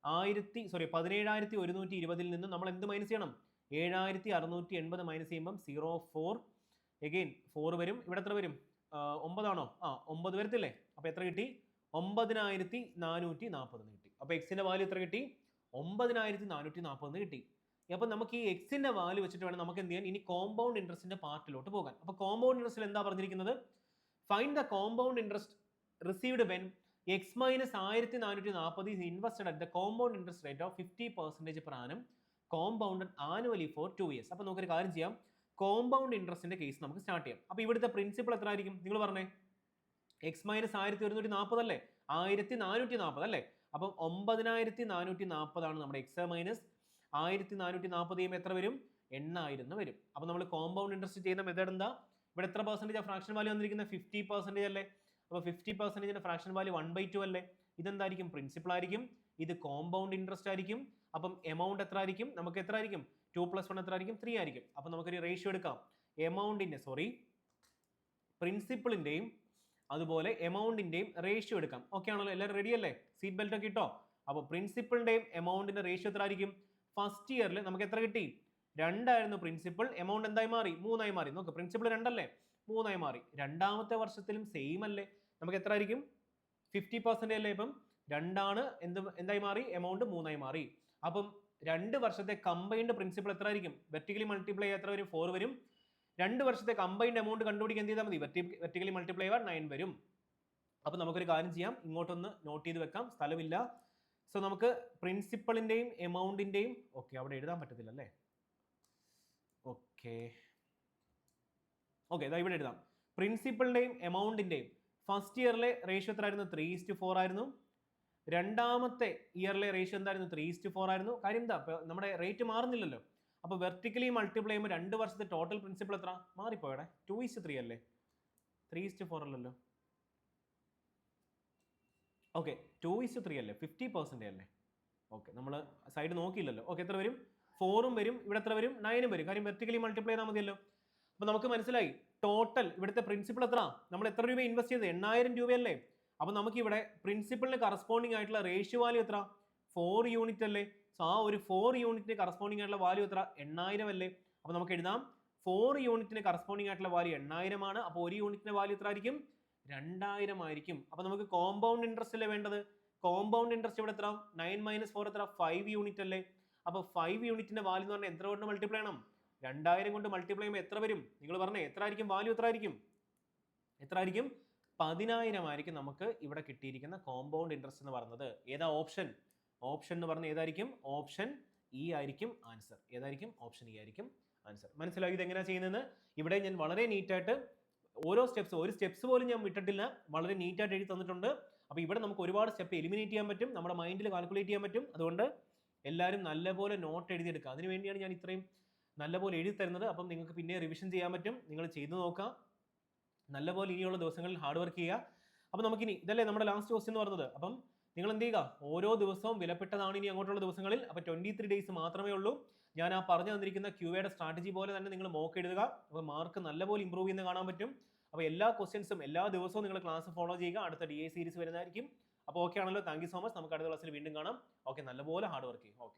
17,120 നിന്ന് നമ്മൾ എന്ത് മൈനസ് ചെയ്യണം, 7,680 മൈനസ് ചെയ്യുമ്പം 0 4 എഗെയിൻ 4 വരും. ഇവിടെ എത്ര വരും, 9 ആണോ, 9 വരത്തില്ലേ. അപ്പോൾ എത്ര കിട്ടി, 9,440 കിട്ടി. അപ്പോൾ എക്സിന്റെ വാല്യൂ എത്ര കിട്ടി, 9,440 കിട്ടി. അപ്പോൾ നമുക്ക് ഈ എക്സിന്റെ വാല്യൂ വെച്ചിട്ട് വേണം നമുക്ക് എന്ത് ചെയ്യാൻ, ഇനി കോമ്പൗണ്ട് ഇൻട്രസ്റ്റിന്റെ പാർട്ടിലോട്ട് പോകാൻ. അപ്പോൾ കോമ്പൗണ്ട് ഇൻട്രസ്റ്റിൽ എന്താ പറഞ്ഞിരിക്കുന്നത്, find the compound interest received when x minus 1440 is invested at the compound interest rate of 50% per annum compounded annually for 2 years. അപ്പോൾ നമുക്കൊരു കാര്യം ചെയ്യാം, കോമ്പൗണ്ട് ഇൻട്രസ്റ്റിന്റെ കേസ് നമുക്ക് സ്റ്റാർട്ട് ചെയ്യാം. അപ്പോൾ ഇവിടുത്തെ പ്രിൻസിപ്പൾ എത്ര ആയിരിക്കും നിങ്ങൾ പറഞ്ഞേ, എക്സ് മൈനസ് 1140 അല്ലേ, 1440 അല്ലേ. അപ്പം 9,440 ആണ് നമ്മുടെ എക്സ് മൈനസ് 1440 ചെയ്യുമ്പോൾ എത്ര വരും, 8,000 വരും. അപ്പോൾ നമ്മൾ കോമ്പൗണ്ട് ഇൻട്രസ്റ്റ് ചെയ്യുന്ന മെത്തേഡ് എന്താ, ഇവിടെ എത്ര പെർസെൻറ്റേജ് ഫ്രാക്ഷൻ വാല്യൂ വന്നിരിക്കുന്നത്, 50% അല്ലേ. അപ്പോൾ 50%ന്റെ ഫ്രാക്ഷൻ വാല്യൂ 1/2 അല്ലേ. ഇതെന്തായിരിക്കും, പ്രിൻസിപ്പൾ ആയിരിക്കും, ഇത് കോമ്പൗണ്ട് ഇൻട്രസ്റ്റ് ആയിരിക്കും. അപ്പം എമൗണ്ട് എത്ര ആയിരിക്കും, നമുക്ക് എത്ര ആയിരിക്കും, 2 + 1 എത്ര ആയിരിക്കും, 3 ആയിരിക്കും. അപ്പം നമുക്കൊരു റേഷ്യോ എടുക്കാം, പ്രിൻസിപ്പിളിന്റെയും അതുപോലെ എമൗണ്ടിന്റെയും റേഷ്യോ എടുക്കാം. ഓക്കെ ആണല്ലോ, എല്ലാവരും റെഡി അല്ലേ, സീറ്റ് ബെൽറ്റ് ഒക്കെ ഇട്ടോ. അപ്പോൾ പ്രിൻസിപ്പിളിന്റെയും എമൗണ്ടിന്റെ റേഷ്യോ എത്ര ആയിരിക്കും, ഫസ്റ്റ് ഇയറിൽ നമുക്ക് എത്ര കിട്ടി, 2 ആയിരുന്നു പ്രിൻസിപ്പിൾ, എമൗണ്ട് എന്തായി മാറി, 3 ആയി മാറി. നോക്ക് പ്രിൻസിപ്പിൾ 2 അല്ലേ, 3 ആയി മാറി. രണ്ടാമത്തെ വർഷത്തിലും സെയിം അല്ലേ, നമുക്ക് എത്ര ആയിരിക്കും, 50% അല്ലേ. ഇപ്പം 2 ആണ്, എന്തായി മാറി, എമൗണ്ട് 3 ആയി മാറി. അപ്പം 2 വർഷത്തെ കമ്പൈൻഡ് പ്രിൻസിപ്പൾ എത്ര ആയിരിക്കും, വെർട്ടിക്കലി മൾട്ടിപ്ലൈ എത്ര വരും, 4 വരും. 2 വർഷത്തെ കമ്പൈൻഡ് എമൗണ്ട് കണ്ടുപിടിക്കാൻ എന്ത് ചെയ്താൽ മതി, വെർട്ടിക്കലി മൾട്ടിപ്ലൈ 9 വരും. അപ്പോൾ നമുക്കൊരു കാര്യം ചെയ്യാം, ഇങ്ങോട്ടൊന്ന് നോട്ട് ചെയ്ത് വെക്കാം, സ്ഥലമില്ല. സോ നമുക്ക് പ്രിൻസിപ്പളിന്റെയും എമൗണ്ടിന്റെയും ഓക്കെ അവിടെ എഴുതാൻ പറ്റത്തില്ല അല്ലേ, ഓക്കെ ഇതാ ഇവിടെ എഴുതാം. പ്രിൻസിപ്പളിന്റെയും എമൗണ്ടിന്റെയും ഫസ്റ്റ് ഇയറിലെ റേഷ്യോ എത്ര ആയിരുന്നു, 3:4 ആയിരുന്നു. രണ്ടാമത്തെ ഇയറിലെ റേഷ്യോ എന്തായിരുന്നു, 3:4 ആയിരുന്നു. കാര്യം എന്താ, നമ്മുടെ റേറ്റ് മാറുന്നില്ലല്ലോ. അപ്പോൾ വെർട്ടിക്കലി മൾട്ടിപ്ലൈ ചെയ്യുമ്പോൾ 2 വർഷത്തെ ടോട്ടൽ പ്രിൻസിപ്പൾ എത്ര മാറിപ്പോയടെ, 2:3 അല്ലേ, 3:4 അല്ലല്ലോ. ഓക്കെ 2:3 അല്ലേ, 50% അല്ലേ. ഓക്കെ നമ്മൾ സൈഡ് നോക്കിയില്ലല്ലോ. ഓക്കെ എത്ര വരും, 4 വരും. ഇവിടെ എത്ര വരും, 9 വരും. കാര്യം വെർട്ടിക്കലി മൾട്ടിപ്ലൈ ചെയ്താൽ മതിയല്ലോ. അപ്പോൾ നമുക്ക് മനസ്സിലായി ടോട്ടൽ ഇവിടുത്തെ പ്രിൻസിപ്പൾ എത്ര, നമ്മൾ എത്ര രൂപ ഇൻവെസ്റ്റ് ചെയ്തത്, 8,000 രൂപയല്ലേ. അപ്പോൾ നമുക്ക് ഇവിടെ പ്രിൻസിപ്പളിന് കറസ്പോണ്ടിങ് ആയിട്ടുള്ള റേഷ്യോ വാല്യൂ എത്ര, 4 യൂണിറ്റ് അല്ലേ. സോ ആ ഒരു 4 യൂണിറ്റിന് കറസ്പോണ്ടിങ് ആയിട്ടുള്ള വാല്യൂ എത്ര, 8,000 അല്ലേ. അപ്പോൾ നമുക്ക് എഴുതാം 4 യൂണിറ്റിന് കറസ്പോണ്ടിങ് ആയിട്ടുള്ള വാല്യൂ 8,000 ആണ്. അപ്പോൾ 1 യൂണിറ്റിന്റെ വാല്യൂ എത്ര ആയിരിക്കും, 2,000 ആയിരിക്കും. അപ്പോൾ നമുക്ക് കോമ്പൗണ്ട് ഇൻട്രസ്റ്റ് അല്ലേ വേണ്ടത്. കോമ്പൗണ്ട് ഇൻട്രസ്റ്റ് ഇവിടെ എത്ര, 9 - 4 എത്ര, 5 യൂണിറ്റ് അല്ലേ. അപ്പോൾ 5 യൂണിറ്റിന്റെ വാല്യൂ എന്ന് പറഞ്ഞാൽ എത്ര കൊണ്ട് മൾട്ടിപ്ലൈ ചെയ്യണം, 2000 കൊണ്ട് മൾട്ടിപ്ലൈ ചെയ്യുമ്പോൾ എത്ര വരും? നിങ്ങൾ പറഞ്ഞേ, എത്ര ആയിരിക്കും വാല്യൂ? എത്ര ആയിരിക്കും? 10,000 ആയിരിക്കും നമുക്ക് ഇവിടെ കിട്ടിയിരിക്കുന്ന കോമ്പൗണ്ട് ഇൻട്രസ്റ്റ് എന്ന് പറയുന്നത്. ഏതാ ഓപ്ഷൻ? ഓപ്ഷൻ എന്ന് പറഞ്ഞാൽ ഏതായിരിക്കും? ഓപ്ഷൻ ഇ ആയിരിക്കും ആൻസർ. ഏതായിരിക്കും? ഓപ്ഷൻ ഇ ആയിരിക്കും ആൻസർ. മനസ്സിലായി ഇത് എങ്ങനെയാണ് ചെയ്യുന്നത്? ഇവിടെ ഞാൻ വളരെ നീറ്റായിട്ട് ഓരോ സ്റ്റെപ്സ്, ഒരു സ്റ്റെപ്സ് പോലും ഞാൻ വിട്ടിട്ടില്ല, വളരെ നീറ്റായിട്ട് എഴുതി തന്നിട്ടുണ്ട്. അപ്പോൾ ഇവിടെ നമുക്ക് ഒരുപാട് സ്റ്റെപ്പ് എലിമിനേറ്റ് ചെയ്യാൻ പറ്റും, നമ്മുടെ മൈൻഡിൽ കാൽക്കുലേറ്റ് ചെയ്യാൻ പറ്റും. അതുകൊണ്ട് എല്ലാവരും നല്ലപോലെ നോട്ട് എഴുതിയെടുക്കുക. അതിന് വേണ്ടിയാണ് ഞാൻ ഇത്രയും നല്ലപോലെ എഴുതി തരുന്നത്. അപ്പം നിങ്ങൾക്ക് പിന്നെ റിവിഷൻ ചെയ്യാൻ പറ്റും. നിങ്ങൾ ചെയ്തു നോക്കുക. നല്ലപോലെ ഇനിയുള്ള ദിവസങ്ങളിൽ ഹാർഡ് വർക്ക് ചെയ്യുക. അപ്പോൾ നമുക്കിനി ഇതല്ലേ നമ്മുടെ ലാസ്റ്റ് ക്വസ്റ്റ്യൻ എന്ന് പറയുന്നത്. അപ്പം നിങ്ങൾ എന്ത് ചെയ്യുക? ഓരോ ദിവസവും വിലപ്പെട്ടതാണ് ഇനി അങ്ങോട്ടുള്ള ദിവസങ്ങളിൽ. അപ്പോൾ 23 ഡേയ്സ് മാത്രമേ ഉള്ളൂ. ഞാൻ ആ പറഞ്ഞു തന്നിരിക്കുന്ന ക്യൂയുടെ സ്ട്രാറ്റജി പോലെ തന്നെ നിങ്ങൾ മോക്ക് എഴുതുക. അപ്പോൾ മാർക്ക് നല്ലപോലെ ഇമ്പ്രൂവ് ചെയ്യുന്നത് കാണാൻ പറ്റും. അപ്പോൾ എല്ലാ ക്വസ്റ്റ്യൻസും എല്ലാ ദിവസവും നിങ്ങൾ ക്ലാസ് ഫോളോ ചെയ്യുക. അടുത്ത DA സീരീസ് വരുന്നതായിരിക്കും. അപ്പോൾ ഓക്കെ ആണല്ലോ. Thank you so much. നമുക്ക് അടുത്ത ക്ലാസ്സിൽ വീണ്ടും കാണാം. ഓക്കെ, നല്ലപോലെ ഹാർഡ് വർക്ക് ചെയ്യും. ഓക്കെ.